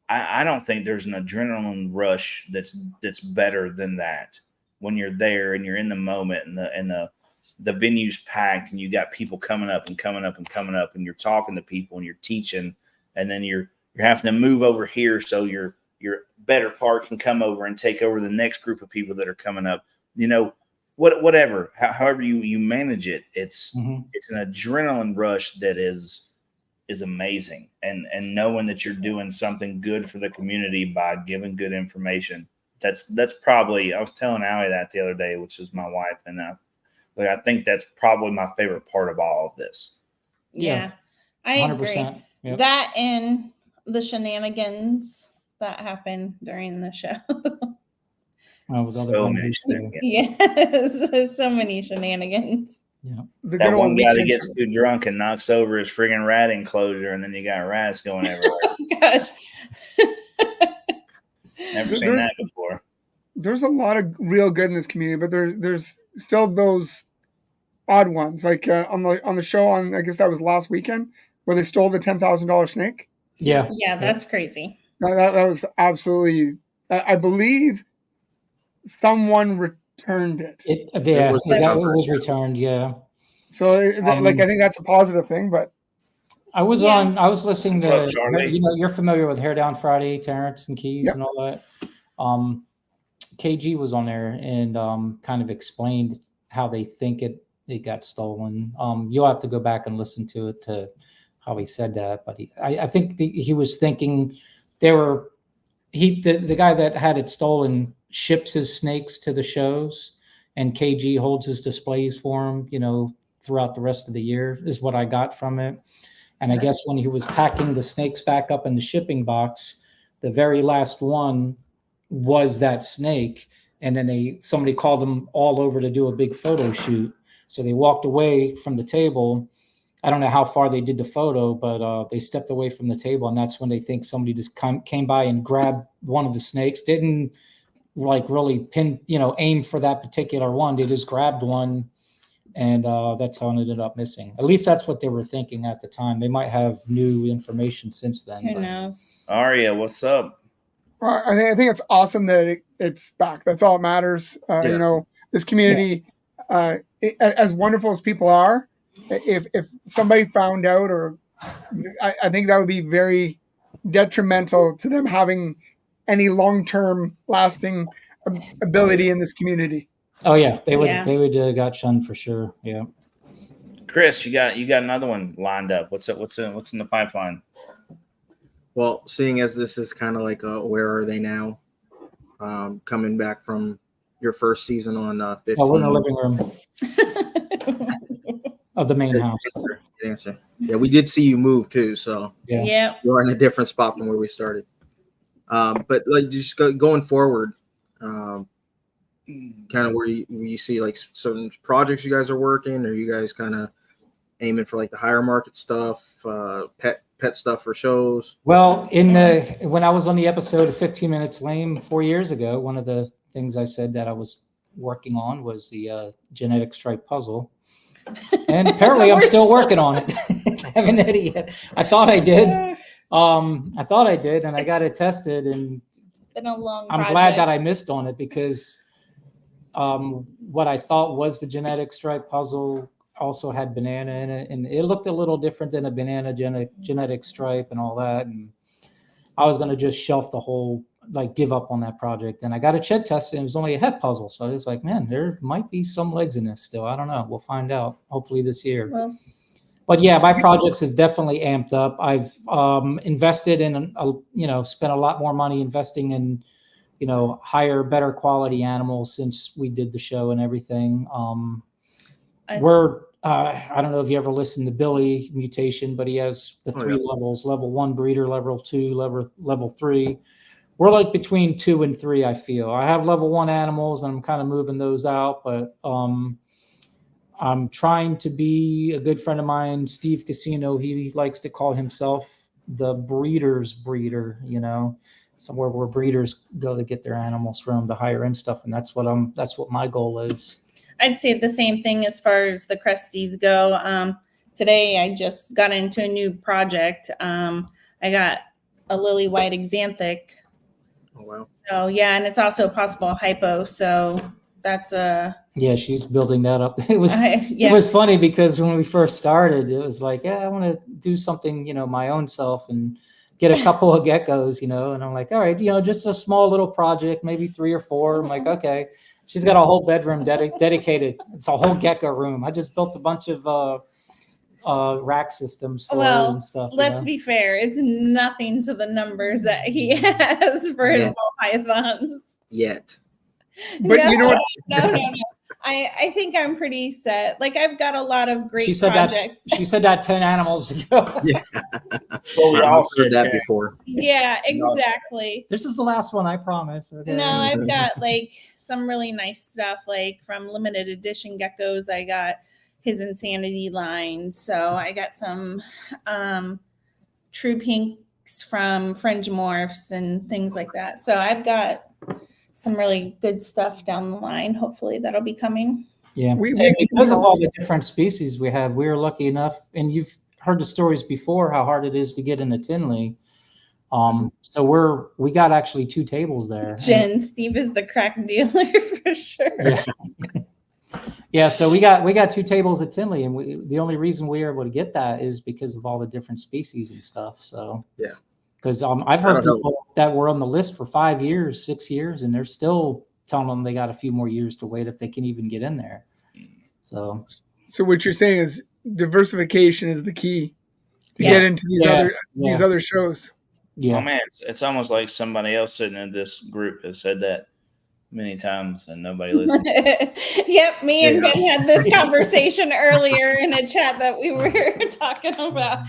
S2: I don't think there's an adrenaline rush that's better than that. When you're there and you're in the moment and the venue's packed and you got people coming up and you're talking to people and you're teaching, and then you're having to move over here so your better part can come over and take over the next group of people that are coming up. You know, whatever, however you manage it, it's an adrenaline rush that is amazing, and knowing that you're doing something good for the community by giving good information. That's probably, I was telling Allie that the other day, which is my wife, and I think that's probably my favorite part of all of this.
S8: Yeah, I 100%. Agree. Yep. That and the shenanigans that happen during the show.
S2: So many shenanigans.
S8: Yes, so many shenanigans.
S7: Yeah.
S2: That one guy that gets too drunk and knocks over his friggin' rat enclosure, and then you got rats going everywhere.
S8: Oh, gosh.
S2: Never seen that before.
S1: There's a lot of real good in this community, but there's still those odd ones. Like on the show on, I guess that was last weekend, where they stole the $10,000 snake.
S7: Yeah.
S8: Yeah, that's crazy.
S1: That was absolutely. I believe someone returned it.
S7: It was returned. Yeah.
S1: So I think that's a positive thing, but.
S7: I was listening to, you're familiar with Hair Down Friday, Terrence and Keys and all that. KG was on there and kind of explained how they think it got stolen. You'll have to go back and listen to it to how he said that, but I think he was thinking the guy that had it stolen ships his snakes to the shows, and KG holds his displays for him, throughout the rest of the year, is what I got from it. And I guess when he was packing the snakes back up in the shipping box, the very last one was that snake. And then somebody called them all over to do a big photo shoot. So they walked away from the table. I don't know how far they did the photo, but they stepped away from the table. And that's when they think somebody just came by and grabbed one of the snakes. Didn't really aim for that particular one. They just grabbed one. And that's how it ended up missing. At least that's what they were thinking at the time. They might have new information since then.
S8: Who knows?
S2: Aria, what's up?
S1: Well, I think it's awesome that it's back. That's all that matters. This community, as wonderful as people are, if somebody found out, or I think that would be very detrimental to them having any long-term lasting ability in this community.
S7: Oh yeah, they would got shunned for sure. Yeah.
S2: Chris, you got another one lined up. What's in the pipeline?
S3: Well, seeing as this is kind of like where are they now? Coming back from your first season on 15.
S7: Oh, we're in the living room of the main house.
S3: Good answer. Yeah, we did see you move too, so
S8: yeah,
S3: you're in a different spot from where we started. But just going forward. Kind of where you see certain projects you guys are working, or you guys kind of aiming for the higher market stuff, pet stuff for shows?
S7: Well, when I was on the episode of 15 Minutes Lame 4 years ago, one of the things I said that I was working on was the genetic stripe puzzle, and apparently I'm still working on it. I haven't had it yet. I thought I did. And I got it tested, and
S8: it's been a long.
S7: I'm glad that I missed on it, because what I thought was the genetic stripe puzzle also had banana in it, and it looked a little different than a banana genetic stripe and all that. And I was going to just shelf the whole, give up on that project. And I got a shed test, and it was only a head puzzle. So I was like, man, there might be some legs in this still. I don't know. We'll find out hopefully this year.
S8: Well,
S7: but yeah, my projects have definitely amped up. I've invested in, spent a lot more money investing in, higher, better quality animals since we did the show and everything. I don't know if you ever listened to Billy Mutation, but he has the three levels: level 1 breeder, level 2, level 3. We're like between 2 and 3. I feel I have level 1 animals, and I'm kind of moving those out, but I'm trying to be a good friend of mine, Steve Casino. He likes to call himself the breeder's breeder, somewhere where breeders go to get their animals from, the higher end stuff. And that's what my goal is.
S8: I'd say the same thing as far as the Cresties go. Today I just got into a new project. I got a lily white axanthic.
S3: Oh, wow.
S8: So yeah, and it's also a possible hypo. So that's
S7: yeah, she's building that up. It was funny because when we first started, it was like, I want to do something, my own self and get a couple of geckos, and I'm like, all right, just a small little project, maybe 3 or 4. I'm like, okay. She's got a whole bedroom dedicated. It's a whole gecko room. I just built a bunch of rack systems for her and stuff.
S8: Let's be fair. It's nothing to the numbers that he has for his ball pythons.
S3: Yet.
S1: But you know what?
S8: No. I think I'm pretty set. Like, I've got a lot of great projects.
S7: She said that 10 animals ago.
S3: Yeah.
S2: Well, we all
S3: heard that before.
S8: Yeah, exactly.
S7: This is the last one, I promise. Okay.
S8: No, I've got like some really nice stuff, like from limited edition geckos. I got his Insanity line. So I got some True Pinks from Fringe Morphs and things like that. So I've got some really good stuff down the line. Hopefully that'll be coming.
S7: Yeah, because of all the different species we have, we're lucky enough, and you've heard the stories before how hard it is to get into Tinley. So we got actually 2 tables there.
S8: Jen, Steve is the crack dealer for sure.
S7: Yeah. Yeah, so we got 2 tables at Tinley, and the only reason we were able to get that is because of all the different species and stuff. So
S3: yeah,
S7: because I've heard people that were on the list for 5 years, 6 years, and they're still telling them they got a few more years to wait if they can even get in there. So
S1: what you're saying is diversification is the key to get into these other shows.
S7: Yeah.
S2: Oh man, it's almost like somebody else sitting in this group has said that many times and nobody listens.
S8: Yep, me and Ben had this conversation earlier in a chat that we were talking about.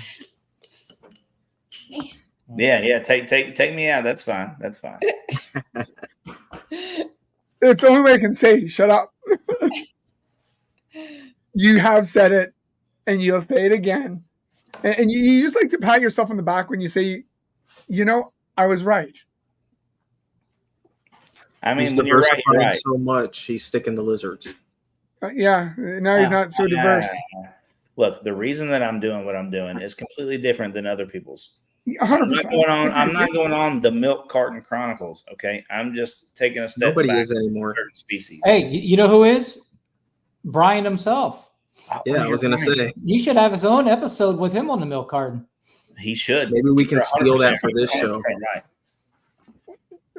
S2: Yeah. Take me out. That's fine.
S1: It's the only way I can say, shut up. You have said it, and you'll say it again. And you just like to pat yourself on the back when you say, I was right.
S2: I mean, when you're right, you're right.
S3: So much, he's sticking to lizards.
S1: Yeah, now he's not so diverse.
S2: Look, the reason that I'm doing what I'm doing is completely different than other people's.
S1: 100%.
S2: I'm not going on the Milk Carton Chronicles. Okay, I'm just taking a step
S3: Nobody
S2: back
S3: is anymore.
S2: certain species.
S7: Hey, you know who is? Brian himself.
S3: Yeah, I was going to say.
S7: You should have his own episode with him on the Milk Carton.
S2: He should.
S3: Maybe we can steal that for this show.
S2: Right.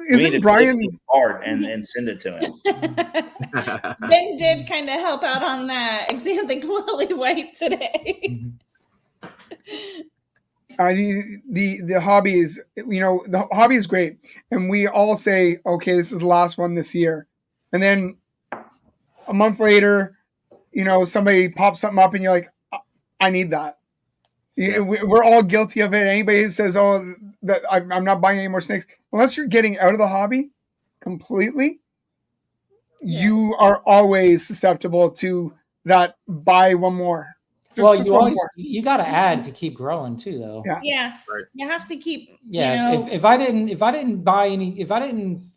S1: Isn't Brian
S2: hard and send it to him?
S8: Ben did kind of help out on that Axanthic Lily White today.
S1: The hobby is, the hobby is great, and we all say, okay, this is the last one this year, and then a month later, somebody pops something up, and you're like, I need that. Yeah. We're all guilty of it. Anybody who says, "Oh, that I'm not buying any more snakes," unless you're getting out of the hobby completely, you are always susceptible to that. Buy one more.
S7: You got to add to keep growing too, though.
S8: Yeah.
S3: Right.
S8: You have to keep.
S7: Yeah. If I didn't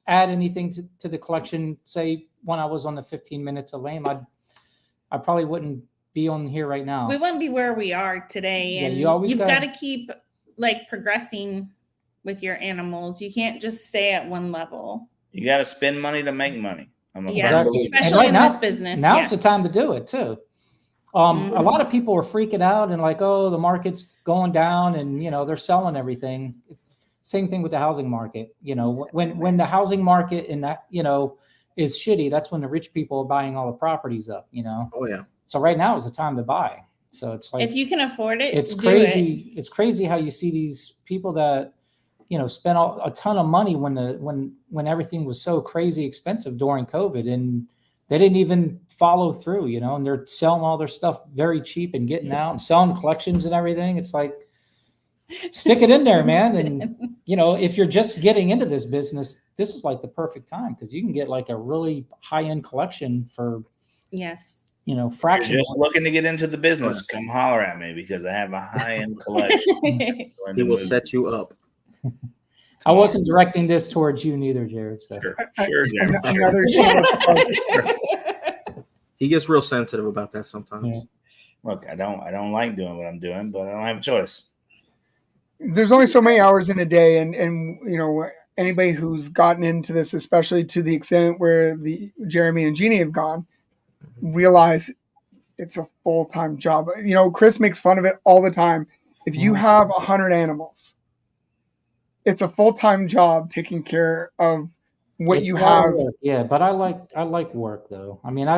S7: add anything to the collection, say when I was on the 15 Minutes of Lame, I probably wouldn't be on here right now.
S8: We wouldn't be where we are today. And you've got to keep progressing with your animals. You can't just stay at one level.
S2: You got to spend money to make money.
S8: Especially in this business.
S7: Now's the time to do it too. A lot of people are freaking out and like, oh, the market's going down and, they're selling everything. Same thing with the housing market. When the housing market and that, is shitty, that's when the rich people are buying all the properties up,
S3: Oh, yeah.
S7: So right now is the time to buy. So it's like,
S8: if you can afford it,
S7: it's crazy. It's crazy how you see these people that, spent a ton of money when everything was so crazy expensive during COVID, and they didn't even follow through, and they're selling all their stuff very cheap and getting out and selling collections and everything. It's like, stick it in there, man. And, if you're just getting into this business, this is like the perfect time because you can get like a really high-end collection for,
S8: Yes.
S7: fraction.
S2: Just looking to get into the business, come holler at me because I have a high-end collection.
S3: He will set you up.
S7: I wasn't directing this towards you neither, Jared. So.
S2: Sure, Jeremy.
S1: Another shameless
S3: He gets real sensitive about that sometimes.
S7: Yeah.
S2: Look, I don't like doing what I'm doing, but I don't have a choice.
S1: There's only so many hours in a day, and anybody who's gotten into this, especially to the extent where the Jeremy and Genie have gone, realize it's a full-time job. Chris makes fun of it all the time. If you have 100 animals, it's a full-time job taking care of what
S7: It's
S1: you
S7: a lot
S1: have.
S7: of work, yeah, but I like work though. I mean,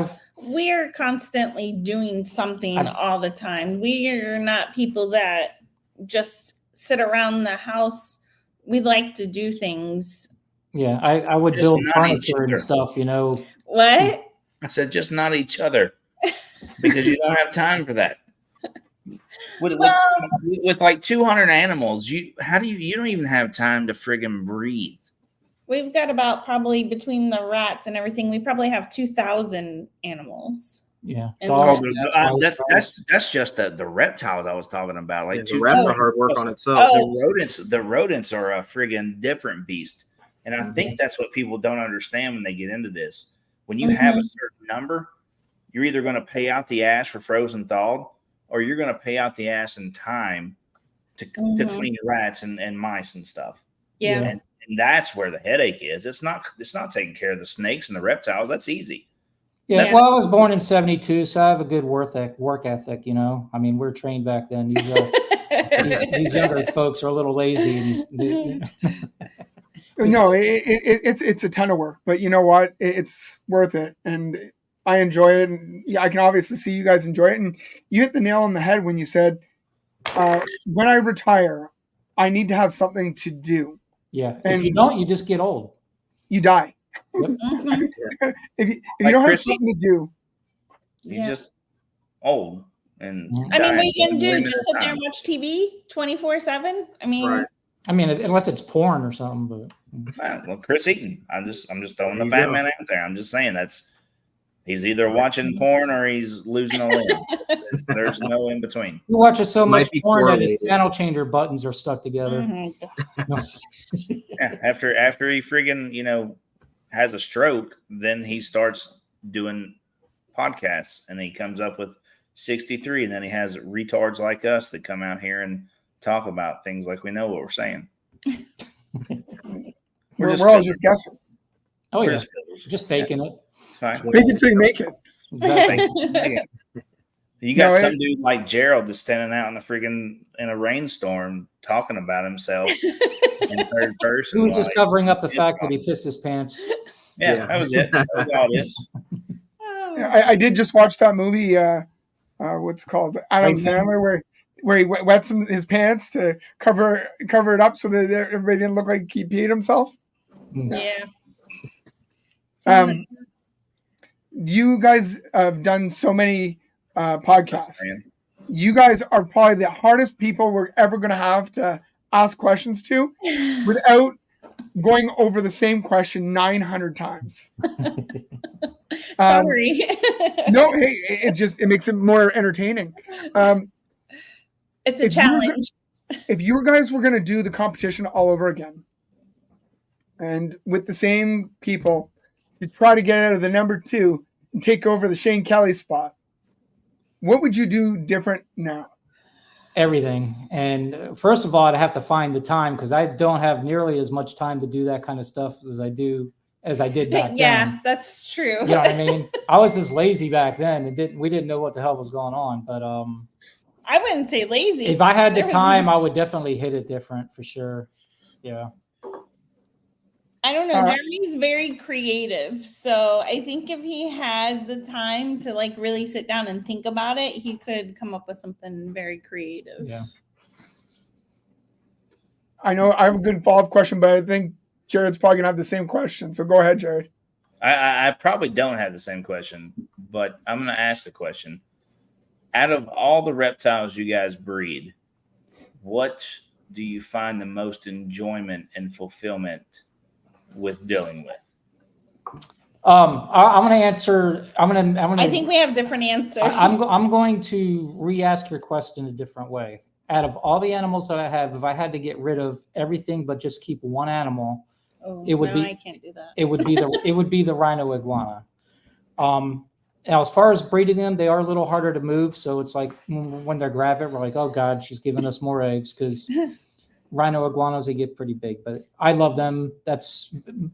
S8: We're constantly doing something all the time. We are not people that just sit around the house. We like to do things.
S7: yeah, I would
S2: Just
S7: build
S2: not each
S7: furniture and
S2: other.
S7: stuff,
S8: What?
S2: I said just not each other because you don't have time for that. With like 200 animals, you don't even have time to friggin' breathe.
S8: We've got about probably between the rats and everything, we probably have 2,000 animals.
S7: yeah.
S8: And
S7: Dogs,
S2: That's just the reptiles I was talking about. Like
S3: The rats are hard work on itself.
S2: The rodents are a friggin' different beast, and I think that's what people don't understand when they get into this. When you have a certain number, you're either going to pay out the ass for frozen thawed, or you're going to pay out the ass in time to clean your rats and mice and stuff.
S8: Yeah.
S2: And that's where the headache is. It's not taking care of the snakes and the reptiles. That's easy.
S7: Yeah, well, I was born in '72, so I have a good work ethic. I mean, we're trained back then. These younger folks are a little lazy.
S1: No, it's a ton of work, but you know what? It's worth it, and I enjoy it. And I can obviously see you guys enjoy it. And you hit the nail on the head when you said, "When I retire, I need to have something to do."
S7: Yeah,
S1: and
S7: if you don't, you just get old.
S1: You die.
S7: Yep.
S1: If you don't have something to do,
S2: he's just old. And
S8: I mean, what are you gonna do? Just sit there and watch TV 24/7? I mean,
S3: Right.
S7: I mean, unless it's porn or something. But
S2: well, Chris Eaton. I'm just throwing the fat man out there. I'm just saying he's either watching porn or he's losing a limb. There's no in between.
S7: He watches so much porn that his
S3: correlated.
S7: channel changer buttons are stuck together.
S2: Yeah, after he friggin' has a stroke, then he starts doing podcasts and he comes up with 63, and then he has retards like us that come out here and talk about things like we know what we're saying.
S1: we're all just guessing.
S7: Oh
S2: We're
S7: yeah,
S2: just
S7: just faking it.
S2: It's fine.
S1: Make it till you make it.
S7: Exactly.
S2: You got some dude like Gerald that's standing out in a rainstorm talking about himself in third person.
S7: He was just covering up the
S2: Just
S7: fact that he pissed his pants.
S2: Yeah, that was it. That was all it is.
S1: I did just watch that movie. What's it called? Adam Sandler, where he wets his pants to cover it up so that everybody didn't look like he peed himself.
S8: Yeah.
S1: You guys have done so many podcasts. You guys are probably the hardest people we're ever going to have to ask questions to without going over the same question 900 times.
S8: Sorry.
S1: No, hey, it makes it more entertaining.
S8: It's a challenge.
S1: If you guys were going to do the competition all over again, and with the same people to try to get out of the number 2 and take over the Shane Kelly spot, what would you do different now?
S7: Everything. And first of all, I'd have to find the time because I don't have nearly as much time to do that kind of stuff as I did back then.
S8: Yeah, that's true.
S7: You know what I mean? I was just lazy back then and we didn't know what the hell was going on. But
S8: I wouldn't say lazy.
S7: if I had the time, I would definitely hit it different for sure. Yeah.
S8: I don't know. Jeremy's very creative. So I think if he had the time to really sit down and think about it, he could come up with something very creative.
S7: Yeah.
S1: I know I have a good follow-up question, but I think Jared's probably going to have the same question. So go ahead, Jared.
S2: I probably don't have the same question, but I'm going to ask a question. Out of all the reptiles you guys breed, what do you find the most enjoyment and fulfillment with dealing with?
S7: I'm going to answer.
S8: I think we have different answers.
S7: I'm going to re-ask your question a different way. Out of all the animals that I have, if I had to get rid of everything but just keep one animal, it would be.
S8: I can't do that.
S7: It would be the rhino iguana. Now, as far as breeding them, they are a little harder to move. So it's like when they're gravid, we're like, oh God, she's giving us more eggs, because rhino iguanas, they get pretty big. But I love them.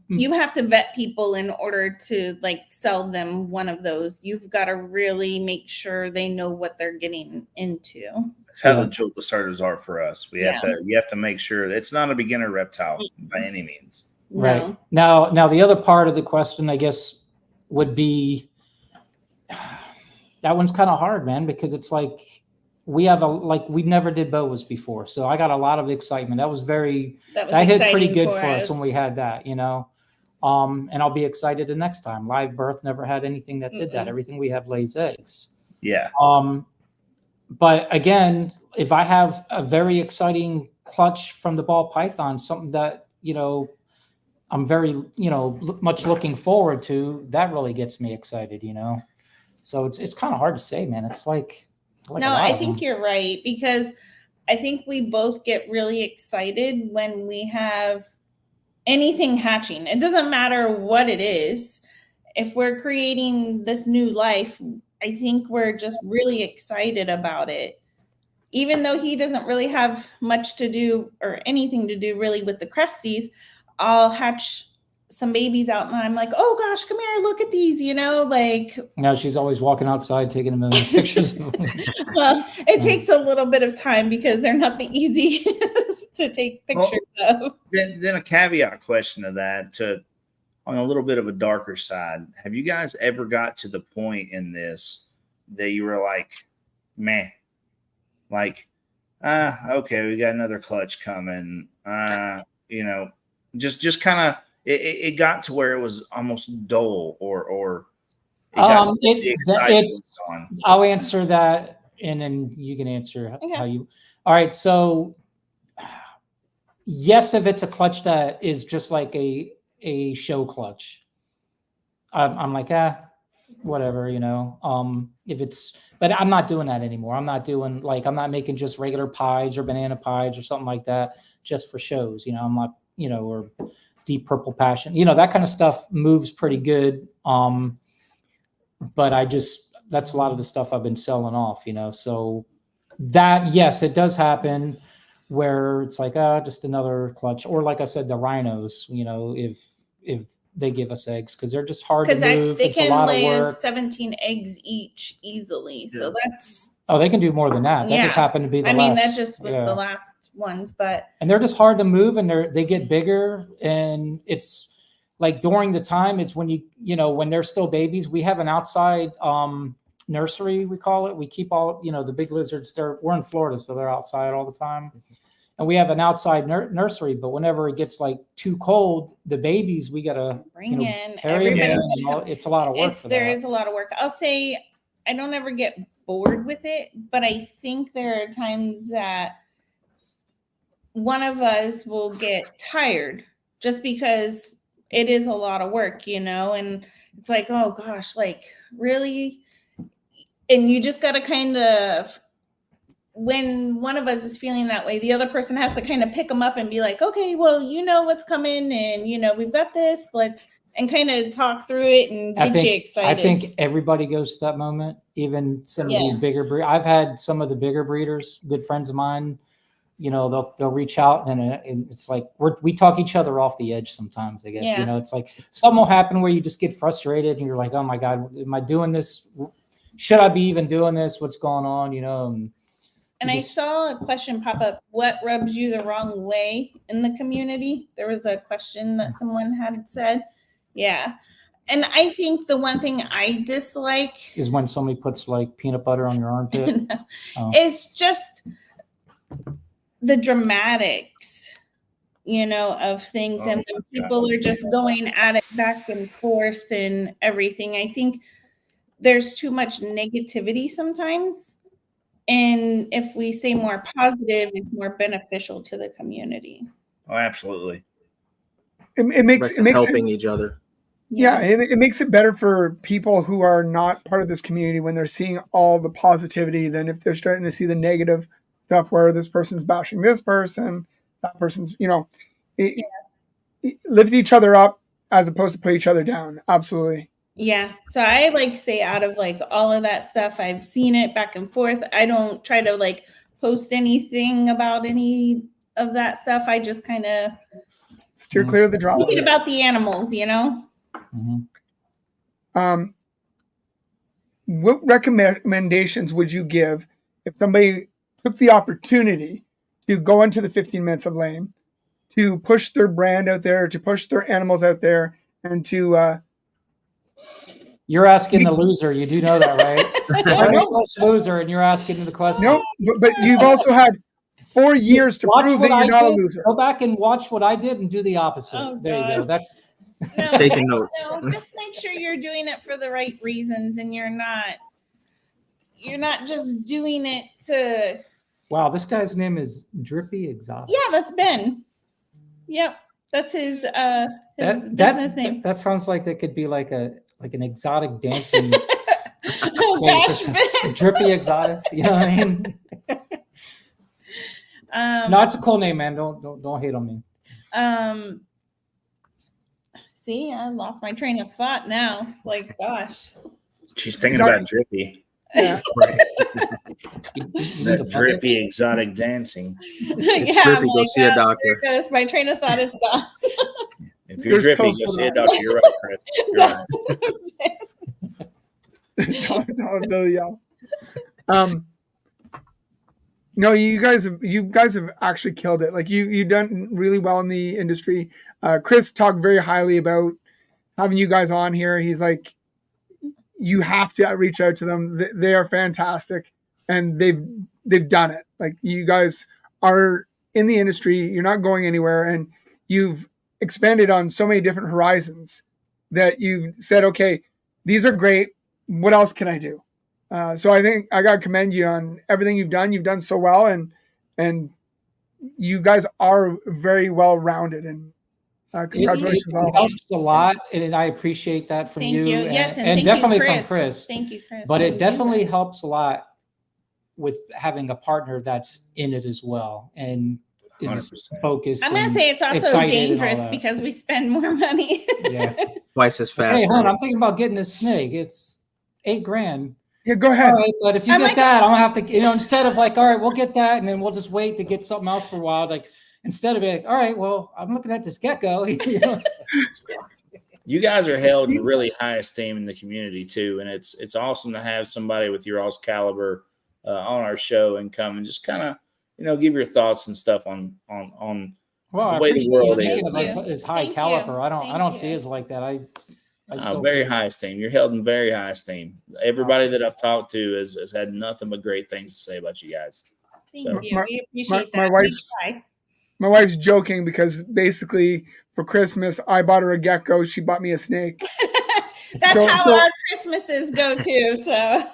S8: You have to vet people in order to like sell them one of those. You've got to really make sure they know what they're getting into.
S2: That's how the Jewel Asserters are for us. You have to make sure it's not a beginner reptile by any means.
S8: No.
S7: Right. Now the other part of the question, I guess, would be, that one's kind of hard, man, because it's like we never did boas before. So I got a lot of excitement. That hit pretty good for us when we had that, and I'll be excited the next time. Live birth never had anything that did that. Everything we have lays eggs.
S2: Yeah.
S7: But again, if I have a very exciting clutch from the ball python, something that, I'm very, much looking forward to, that really gets me excited, So it's kind of hard to say, man. It's like
S8: no, I think you're right, because I think we both get really excited when we have anything hatching. It doesn't matter what it is. If we're creating this new life, I think we're just really excited about it. Even though he doesn't really have much to do or anything to do really with the cresties, I'll hatch some babies out and I'm like, oh gosh, come here, look at these,
S7: Now she's always walking outside taking a million pictures.
S8: Well, it takes a little bit of time because they're not the easiest to take pictures of.
S2: Then a caveat question to that, on a little bit of a darker side, have you guys ever got to the point in this that you were like, man, okay, we got another clutch coming, just kind of, it got to where it was almost dull, or it got to the excitement on.
S7: I'll answer that, and then you can answer how you. All right, so yes, if it's a clutch that is just like a show clutch, I'm like, whatever, if it's, but I'm not doing that anymore. I'm not making just regular pies or banana pies or something like that just for shows. I'm not, or Deep Purple Passion, that kind of stuff moves pretty good. But that's a lot of the stuff I've been selling off, so that, yes, it does happen where it's like, just another clutch, or like I said, the rhinos, if they give us eggs, because they're just hard to move.
S8: They
S7: it's a lot
S8: lay
S7: of work.
S8: 17 eggs each easily.
S2: Yeah.
S8: So that's.
S7: Oh, they can do more than that. That just happened to be the last.
S8: That just was the last ones, and
S7: they're just hard to move, and they get bigger, and it's like during the time, it's when when they're still babies, we have an outside nursery, we call it. We keep all the big lizards. We're in Florida, so they're outside all the time. And we have an outside nursery, but whenever it gets like too cold, the babies, we gotta
S8: bring in,
S7: carry them in. It's a lot of work.
S8: There is a lot of work. I'll say I don't ever get bored with it, but I think there are times that one of us will get tired just because it is a lot of work, and it's like, oh gosh, really? And you just got to kind of, when one of us is feeling that way, the other person has to kind of pick them up and be like, okay, well, what's coming, and we've got this, and kind of talk through it and get you excited.
S7: I think everybody goes to that moment, even some of these bigger breeders. I've had some of the bigger breeders, good friends of mine, they'll reach out, and it's like we talk each other off the edge sometimes, I guess. It's like something will happen where you just get frustrated and you're like, oh my God, am I doing this? Should I be even doing this? What's going on?
S8: And I saw a question pop up. What rubs you the wrong way in the community? There was a question that someone had said. Yeah. And I think the one thing I dislike
S7: is when somebody puts like peanut butter on your armpit.
S8: It's just the dramatics, of things and them people are just going at it back and forth and everything. I think there's too much negativity sometimes. And if we stay more positive, it's more beneficial to the community.
S2: Oh, absolutely.
S1: It makes
S3: helping each other.
S1: Yeah, it makes it better for people who are not part of this community when they're seeing all the positivity than if they're starting to see the negative stuff where this person's bashing this person, that person's, lift each other up as opposed to put each other down. Absolutely.
S8: Yeah. So I like stay out of like all of that stuff. I've seen it back and forth. I don't try to like post anything about any of that stuff. I just kind of
S1: steer clear of the drama.
S8: Thinking about the animals,
S1: What recommendations would you give if somebody took the opportunity to go into the 15 Minutes of Lame, to push their brand out there, to push their animals out there, and to
S7: You're asking the loser. You do know that, right? I'm the loser, and you're asking the question.
S1: No, but you've also had 4 years to prove that you're not a loser.
S7: Go back and watch what I did and do the opposite.
S8: Oh,
S7: there you go. That's
S3: taking notes.
S8: No, just make sure you're doing it for the right reasons, and you're not just doing it to.
S7: Wow, this guy's name is Drippy Exotic.
S8: Yeah, that's Ben. Yep, that's his business name.
S7: That sounds like that could be like an exotic dancing.
S8: Oh gosh, Ben.
S7: Drippy Exotic. You know what I mean? No, it's a cool name, man. Don't hate on me.
S8: See, I lost my train of thought now. It's like, gosh.
S2: She's thinking about Drippy.
S1: Yeah.
S3: Right.
S2: That drippy exotic dancing.
S8: Yeah,
S3: Drippy, go see a doctor.
S8: There goes my train of thought. It's gone.
S2: If you're drippy, go see a doctor. You're right, Chris. You're right.
S1: Don't Billy yell. No, you guys have actually killed it. Like you've done really well in the industry. Chris talked very highly about having you guys on here. He's like, you have to reach out to them. They are fantastic, and they've done it. Like, you guys are in the industry. You're not going anywhere, and you've expanded on so many different horizons that you've said, okay, these are great. What else can I do? So I think I got to commend you on everything you've done. You've done so well, and you guys are very well rounded. And congratulations!
S7: It helps a lot, and I appreciate that from
S8: Thank you. Yes, and thank
S7: definitely
S8: you, Chris.
S7: from Chris.
S8: Thank you, Chris.
S7: But it definitely helps a lot with having a partner that's in it as well and is
S2: 100%.
S7: focused.
S8: I'm going to say it's also dangerous because we spend more money.
S7: Yeah,
S3: twice as fast.
S7: Hey, hold on, I'm thinking about getting a snake. It's $8,000.
S1: Yeah, go ahead.
S7: All right, but if you get that, I'm gonna have to, instead of like, all right, we'll get that, and then we'll just wait to get something else for a while. Like, instead of it, all right, well, I'm looking at this gecko.
S2: You guys are held in really high esteem in the community too, and it's awesome to have somebody with your all's caliber on our show and come and just kind of give your thoughts and stuff on
S7: well,
S2: the way the world
S7: is high caliber. I don't see it as like that. I still
S2: very high esteem. You're held in very high esteem. Everybody that I've talked to has had nothing but great things to say about you guys.
S8: Thank you. We appreciate that.
S1: My wife's joking because basically for Christmas I bought her a gecko. She bought me a snake.
S8: That's how our Christmases go too. So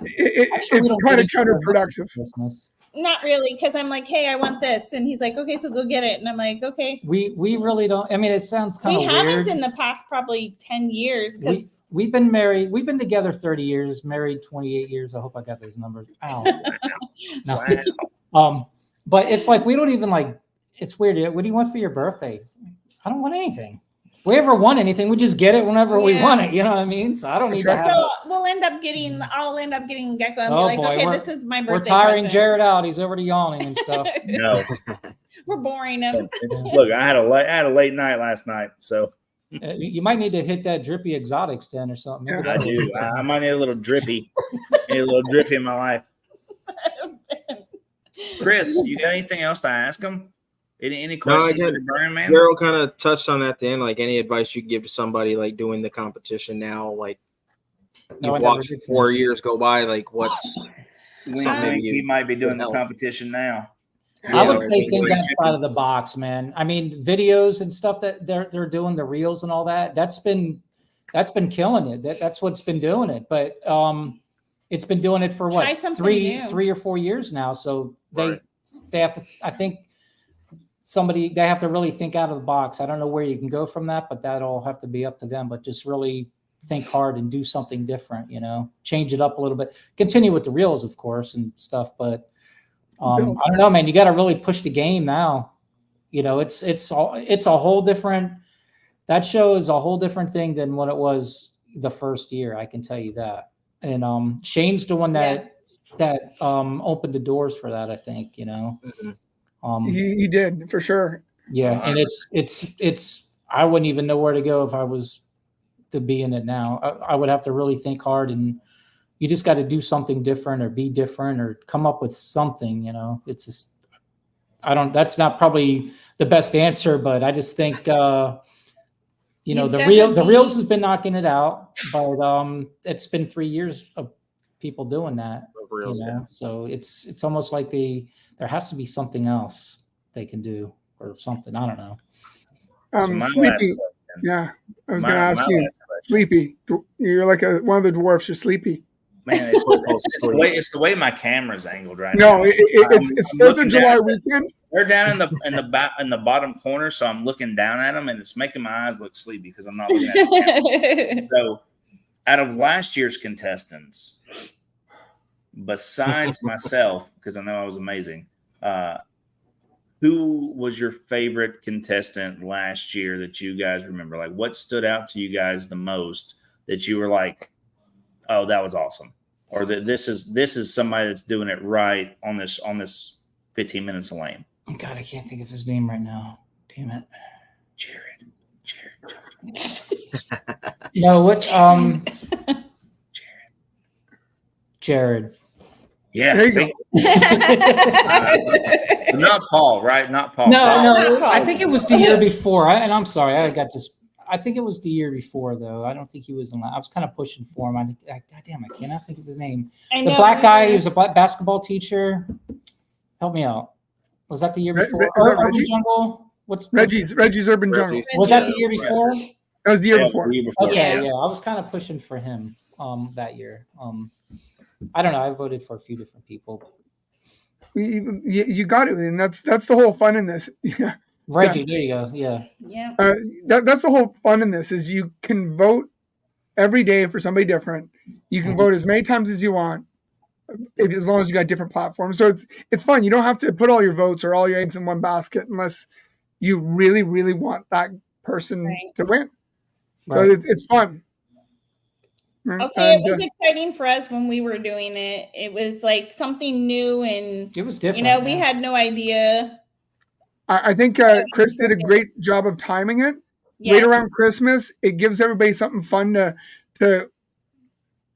S1: it's kind of counterproductive.
S7: Christmas.
S8: Not really, because I'm like, hey, I want this, and he's like, okay, so go get it, and I'm like, okay.
S7: We really don't. I mean, it sounds kind of weird.
S8: We haven't in the past probably 10 years because
S7: we've been married. We've been together 30 years, married 28 years. I hope I got those numbers. Ow. No.
S2: Wow.
S7: But it's like we don't even like. It's weird. What do you want for your birthday? I don't want anything. If we ever want anything, we just get it whenever we want it. You know what I mean? So I don't need to have.
S8: So I'll end up getting gecko and be like, okay, this is my birthday.
S7: We're tiring
S8: present.
S7: Jared out. He's already yawning and stuff.
S2: No,
S8: we're boring him.
S2: Look, I had a late night last night, so
S7: you might need to hit that Drippy Exotics den or something. Maybe
S2: I do. I might need a little drippy. Need a little drippy in my life. Chris, you got anything else to ask him? Any questions for Brian, man?
S3: Daryl kind of touched on that at the end. Like, any advice you could give to somebody like doing the competition now? Like, you've watched 4 years go by. Like, what's
S2: he might be doing the competition now?
S7: I would
S2: or
S7: say
S2: the
S7: think
S2: way
S7: outside of the box, man. I mean, videos and stuff that they're doing, the reels and all that. That's been killing it. That's what's been doing it. But it's been doing it for
S8: Try
S7: what
S8: something
S7: 3
S8: new.
S7: or 4 years now. So
S2: Right.
S7: they have to. I think they have to really think out of the box. I don't know where you can go from that, but that'll have to be up to them. But just really think hard and do something different. Change it up a little bit. Continue with the reels, of course, and stuff, but. I don't know, man. You got to really push the game now. It's a whole different. That show is a whole different thing than what it was the first year. I can tell you that. And Shane's the one that opened the doors for that. I think
S1: He did for sure.
S7: Yeah, and it's. I wouldn't even know where to go if I was to be in it now. I would have to really think hard and. You just got to do something different or be different or come up with something, it's just, that's not probably the best answer, but I just think, the reels has been knocking it out, but it's been 3 years of people doing that, so it's almost like there has to be something else they can do or something. I don't know.
S1: Sleepy. Yeah. I was going to ask you, Sleepy, you're like one of the dwarfs. You're Sleepy.
S2: Man, it's the way my camera's angled right
S1: now. No, it's
S2: I'm
S1: 4th of July weekend.
S2: They're down in the bottom corner, so I'm looking down at them, and it's making my eyes look sleepy because I'm not looking at them. So, out of last year's contestants, besides myself, because I know I was amazing, who was your favorite contestant last year that you guys remember? Like, what stood out to you guys the most that you were like, oh, that was awesome, or that this is somebody that's doing it right on this 15 minutes of lame.
S7: God, I can't think of his name right now. Damn it,
S2: Jared.
S7: No, what? Jared.
S2: Yeah,
S1: there you
S2: go. Not Paul, right? Not Paul.
S7: No. I think it was the year before. And I'm sorry, I got this. I think it was the year before, though. I don't think he was in. I was kind of pushing for him. God damn, I cannot think of his name. The black guy, he was a black basketball teacher. Help me out. Was that the year before? Urban Jungle?
S1: Reggie's Urban Jungle.
S7: Was that the year before?
S1: That was the year before.
S7: Okay, yeah. I was kind of pushing for him that year. I don't know. I voted for a few different people.
S1: You got it, and that's the whole fun in this. Yeah.
S7: Reggie, there you go. Yeah.
S1: That's the whole fun in this is you can vote every day for somebody different. You can vote as many times as you want, as long as you got different platforms. So it's fun. You don't have to put all your votes or all your eggs in one basket unless you really, really want that person to win. So it's fun.
S8: I'll say it was exciting for us when we were doing it. It was like something new and
S7: it was different.
S8: We had no idea.
S1: I think Chris did a great job of timing it. Right around Christmas, it gives everybody something fun to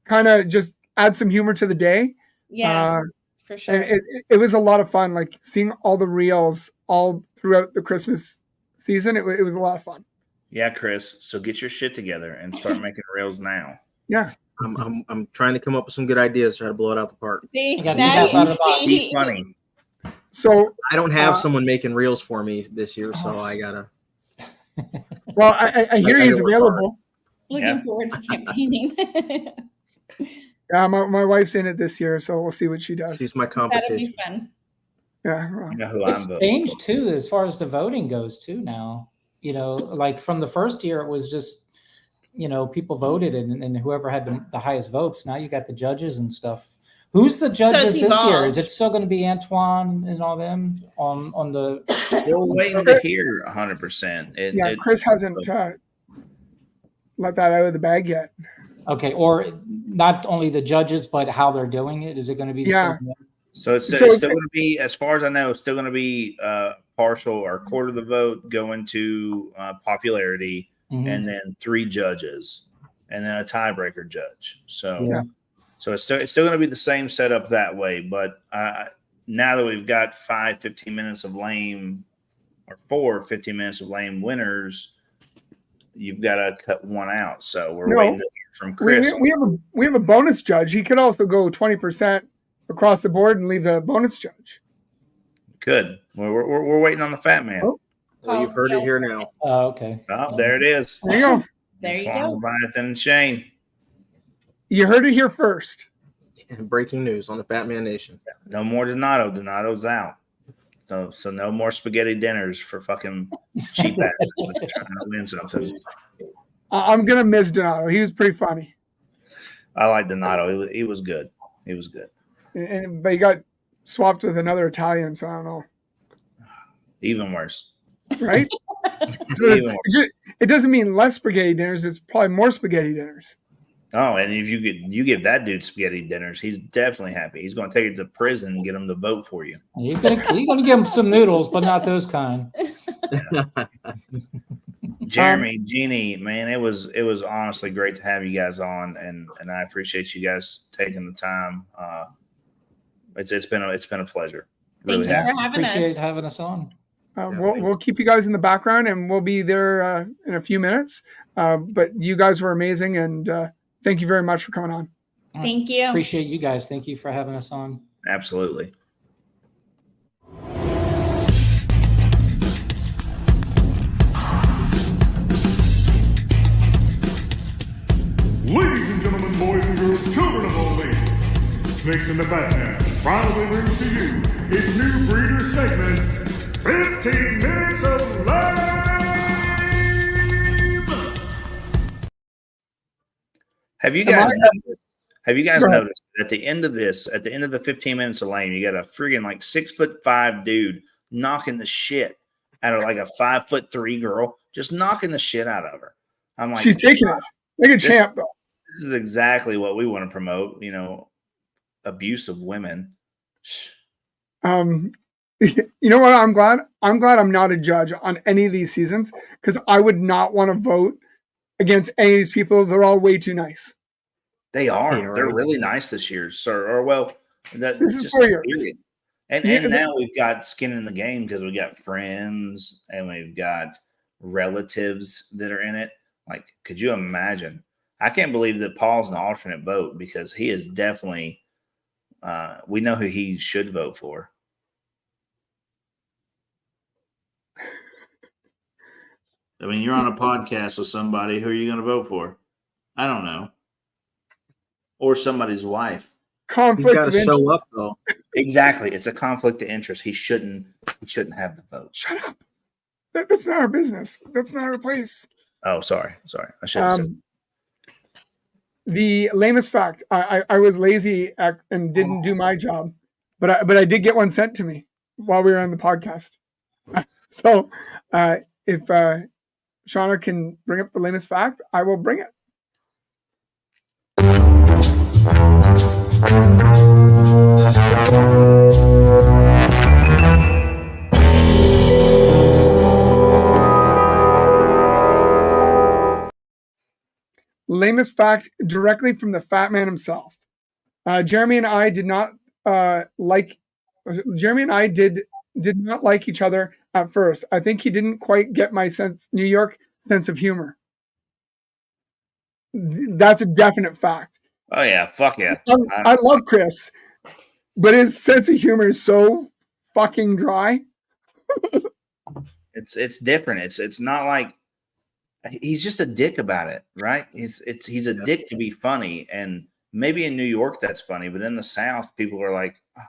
S1: kind of just add some humor to the day.
S8: Yeah, for sure.
S1: And it was a lot of fun, like seeing all the reels all throughout the Christmas season. It was a lot of fun.
S2: Yeah, Chris. So get your shit together and start making reels now.
S1: Yeah.
S3: I'm trying to come up with some good ideas, try to blow it out the park.
S8: See,
S2: be funny.
S1: So
S3: I don't have someone making reels for me this year, so I gotta.
S1: Well, I hear he's available.
S8: Looking forward to campaigning.
S1: Yeah, my wife's in it this year, so we'll see what she does.
S3: She's my competition.
S8: That'll be fun.
S1: Yeah,
S2: you know who
S7: it's changed too as far as the voting goes too. Now, like from the first year, it was just people voted and whoever had the highest votes. Now you got the judges and stuff. Who's the judges this year? Is it still going to be Antoine and all them on the?
S2: Still waiting to hear 100%.
S1: Chris hasn't let that out of the bag yet.
S7: Okay, or not only the judges, but how they're doing it. Is it going to be the same?
S2: So it's still going to be, as far as I know, it's still going to be partial or quarter of the vote going to popularity, and then 3 judges, and then a tiebreaker judge. So. Yeah. So it's still going to be the same setup that way, but now that we've got 15 minutes of lame, or 4 15 minutes of lame winners, you've got to cut one out. So we're waiting to hear from Chris.
S1: We have a bonus judge. He could also go 20% across the board and leave the bonus judge.
S2: Good. We're waiting on the fat man.
S1: Oh.
S3: Well, you've heard it here now.
S7: Oh, okay.
S2: Oh, there it is.
S1: There you go.
S8: There
S2: It's
S8: you
S2: Juan,
S8: go.
S2: Leviathan, and Shane.
S1: You heard it here first.
S3: Breaking news on the Batman Nation.
S2: No more Donato. Donato's out. So no more spaghetti dinners for fucking cheap asses that are trying to win something.
S1: I'm gonna miss Donato. He was pretty funny,
S2: I like Donato. He was good. He was good.
S1: but he got swapped with another Italian, so I don't know.
S2: Even worse.
S1: Right?
S2: Even worse.
S1: It doesn't mean less spaghetti dinners. It's probably more spaghetti dinners.
S2: Oh, and if you give that dude spaghetti dinners, he's definitely happy. He's going to take it to prison and get him to vote for you.
S7: He's gonna give him some noodles, but not those kind.
S2: Jeremy, Genie, man, it was honestly great to have you guys on, and I appreciate you guys taking the time. It's been a pleasure.
S8: Thank you for having
S7: Appreciate
S8: us.
S7: having us on.
S1: We'll keep you guys in the background, and we'll be there in a few minutes. But you guys were amazing, and thank you very much for coming on.
S8: Thank you.
S7: Appreciate you guys. Thank you for having us on.
S2: Absolutely.
S6: Ladies and gentlemen, boys and girls, children of all ages, Snakes in the Batman proudly brings to you its new breeder segment, 15 Minutes of Lame.
S2: Have you guys
S1: Go ahead.
S2: noticed at the end of the 15 minutes of lame, you got a friggin' like 6'5" dude knocking the shit out of like a 5'3" girl, just knocking the shit out of her. I'm like,
S1: She's taking it like a champ, though.
S2: This is exactly what we want to promote, abuse of women.
S1: You know what? I'm glad I'm not a judge on any of these seasons, because I would not want to vote against any of these people. They're all way too nice.
S2: They are.
S3: Yeah, right.
S2: They're really nice this year, sir. Or well, that's
S1: This is
S2: just
S1: for you.
S2: period. And
S1: Yeah,
S2: now we've got skin in the game because we got friends and we've got relatives that are in it. Like, could you imagine? I can't believe that Paul's an alternate vote, because he is definitely. We know who he should vote for. I mean, you're on a podcast with somebody. Who are you going to vote for? I don't know. Or somebody's wife.
S3: He's
S1: Conflict
S3: got
S1: of
S3: to
S1: interest.
S3: show up though.
S2: Exactly. It's a conflict of interest. He shouldn't have the vote.
S1: Shut up. That's not our business. That's not our place.
S2: Oh, sorry. I should have said.
S1: The lamest fact, I was lazy and didn't do my job, but I did get one sent to me while we were on the podcast. So if Shauna can bring up the lamest fact, I will bring it. Lamest fact directly from the fat man himself. Jeremy and I did not like each other at first. I think he didn't quite get my New York sense of humor. That's a definite fact.
S2: Oh yeah, fuck yeah.
S1: I love Chris, but his sense of humor is so fucking dry.
S2: It's different. It's not like he's just a dick about it, right? He's a dick to be funny, and maybe in New York that's funny, but in the South people are like, oh,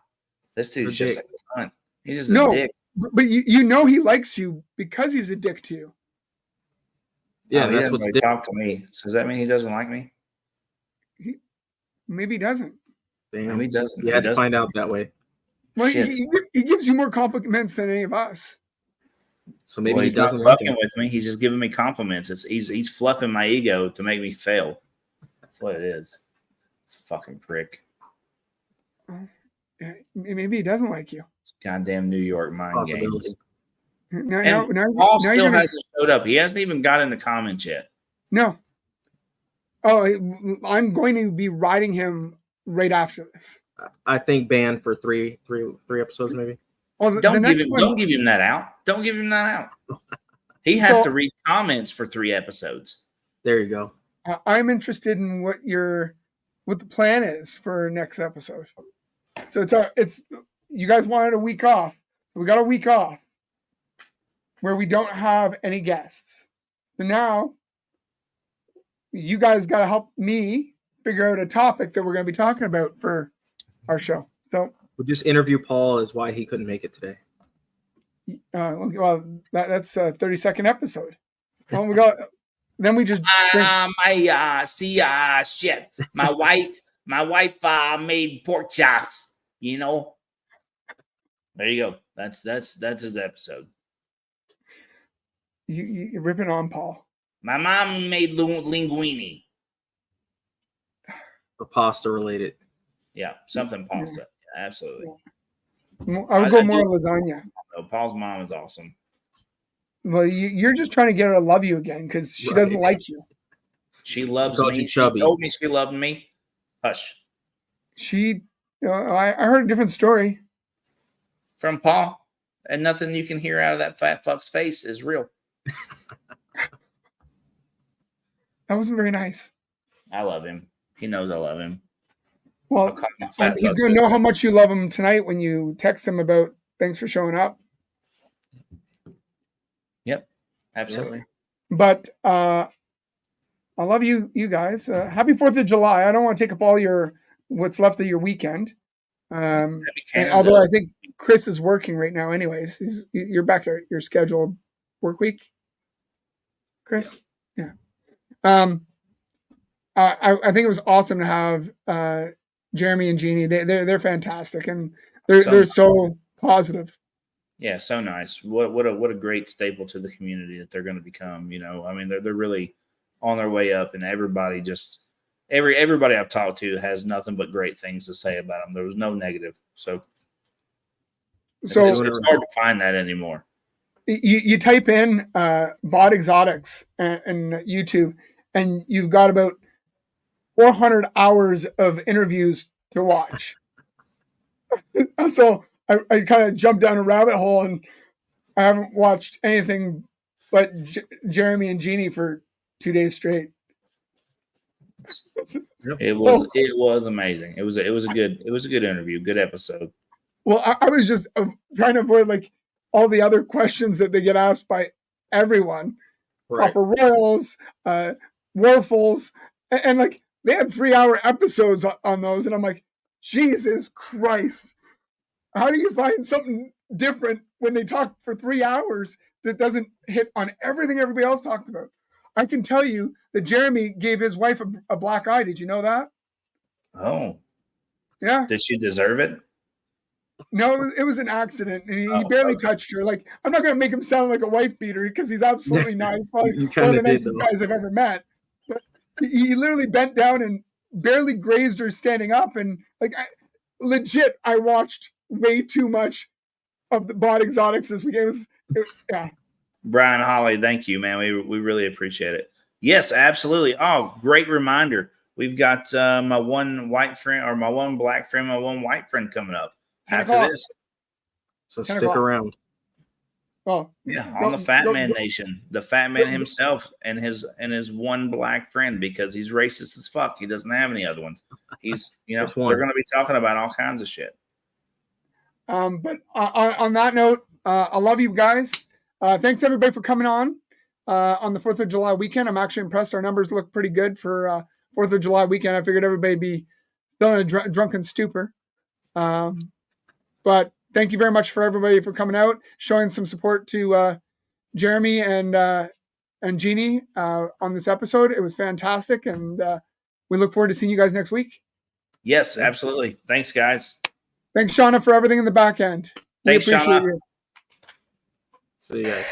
S2: this dude's just a cunt. He's just a dick.
S1: But you know he likes you because he's a dick to you.
S3: Yeah,
S2: he
S3: that's
S2: doesn't
S3: what's
S2: really talk to me. So does that mean he doesn't like me?
S1: Maybe he doesn't.
S3: Damn.
S2: No, he doesn't.
S3: You had to find out that way.
S1: Well,
S2: Shit.
S1: he gives you more compliments than any of us.
S3: So maybe
S2: Well,
S3: he
S2: he's not
S3: doesn't like
S2: fucking
S3: him.
S2: with me. He's just giving me compliments. He's fluffing my ego to make me fail. That's what it is. It's a fucking prick.
S1: Maybe he doesn't like you.
S2: Goddamn New York mind games.
S3: Possibility.
S1: Now
S2: Paul
S1: now
S2: still
S1: you're
S2: hasn't showed up. He hasn't even got in the comments yet.
S1: no. Oh, I'm going to be riding him right after this.
S3: I think banned for three episodes maybe.
S1: Oh, the
S2: Don't
S1: next
S2: don't give him that out. Don't give him that out. He has to read comments for 3 episodes.
S3: There you go.
S1: I'm interested in what the plan is for next episode. So it's you guys wanted a week off, So we got a week off where we don't have any guests. So now you guys got to help me figure out a topic that we're going to be talking about for our show. So
S3: We'll just interview Paul as why he couldn't make it today.
S1: well, that's a 30-second episode. Well, then we just drink.
S2: Shit. My wife made pork chops. You know. There you go. That's his episode.
S1: You're ripping on Paul.
S2: My mom made linguine.
S3: The pasta related.
S2: Yeah, something pasta. Yeah, absolutely.
S1: I would go more lasagna.
S2: Oh, Paul's mom is awesome.
S1: Well, you're just trying to get her to love you again because she doesn't like you.
S2: She loves
S3: She
S2: me. She told me she loved me. Hush.
S1: I heard a different story
S2: from Paul, and nothing you can hear out of that fat fuck's face is real.
S1: That wasn't very nice.
S2: I love him. He knows I love him.
S1: Well, he's going to know how much you love him tonight when you text him about thanks for showing up.
S2: Yep, absolutely.
S1: But I love you guys. Happy 4th of July. I don't want to take up all what's left of your weekend. Although I think Chris is working right now anyways. You're back at your scheduled work week, Chris? Yeah. I think it was awesome to have Jeremy and Genie. They're fantastic, and they're so positive.
S2: Yeah, so nice. What a great staple to the community that they're going to become. You know, I mean, they're really on their way up, and everybody everybody I've talked to has nothing but great things to say about them. There was no negative, so it's hard to find that anymore.
S1: You type in Baud Exotics and YouTube, and you've got about 400 hours of interviews to watch. So I kind of jumped down a rabbit hole, and I haven't watched anything but Jeremy and Genie for 2 days straight.
S2: It was amazing. It was a good interview, good episode.
S1: Well, I was just trying to avoid like all the other questions that they get asked by everyone,
S3: right.
S1: Proper Royals, Warfuls, and like they had 3-hour episodes on those, and I'm like, Jesus Christ, how do you find something different when they talk for 3 hours that doesn't hit on everything everybody else talked about? I can tell you that Jeremy gave his wife a black eye. Did you know that?
S2: Oh,
S1: yeah.
S2: Did she deserve it?
S1: No, it was an accident, and he barely touched her. Like, I'm not going to make him sound like a wife beater because he's absolutely nice. Probably one of the nicest guys I've ever met. But he literally bent down and barely grazed her standing up. And like, I watched way too much of the Baud Exotics this week. Yeah.
S2: Brian Holly, thank you, man. We really appreciate it. Yes, absolutely. Oh, great reminder. We've got my one black friend, my one white friend coming up after this.
S3: So stick around.
S1: Oh
S2: yeah, on the Fat Man Nation, the Fat Man himself and his one black friend, because he's racist as fuck. He doesn't have any other ones. He's they're going to be talking about all kinds of shit.
S1: But on that note, I love you guys. Thanks everybody for coming on the 4th of July weekend. I'm actually impressed. Our numbers look pretty good for 4th of July weekend. I figured everybody'd be still in a drunken stupor. But thank you very much for everybody for coming out, showing some support to Jeremy and Genie on this episode. It was fantastic, and we look forward to seeing you guys next week.
S2: Yes, absolutely. Thanks, guys.
S1: Thanks, Shauna, for everything in the back end.
S2: Thanks, Shauna.
S3: See you guys.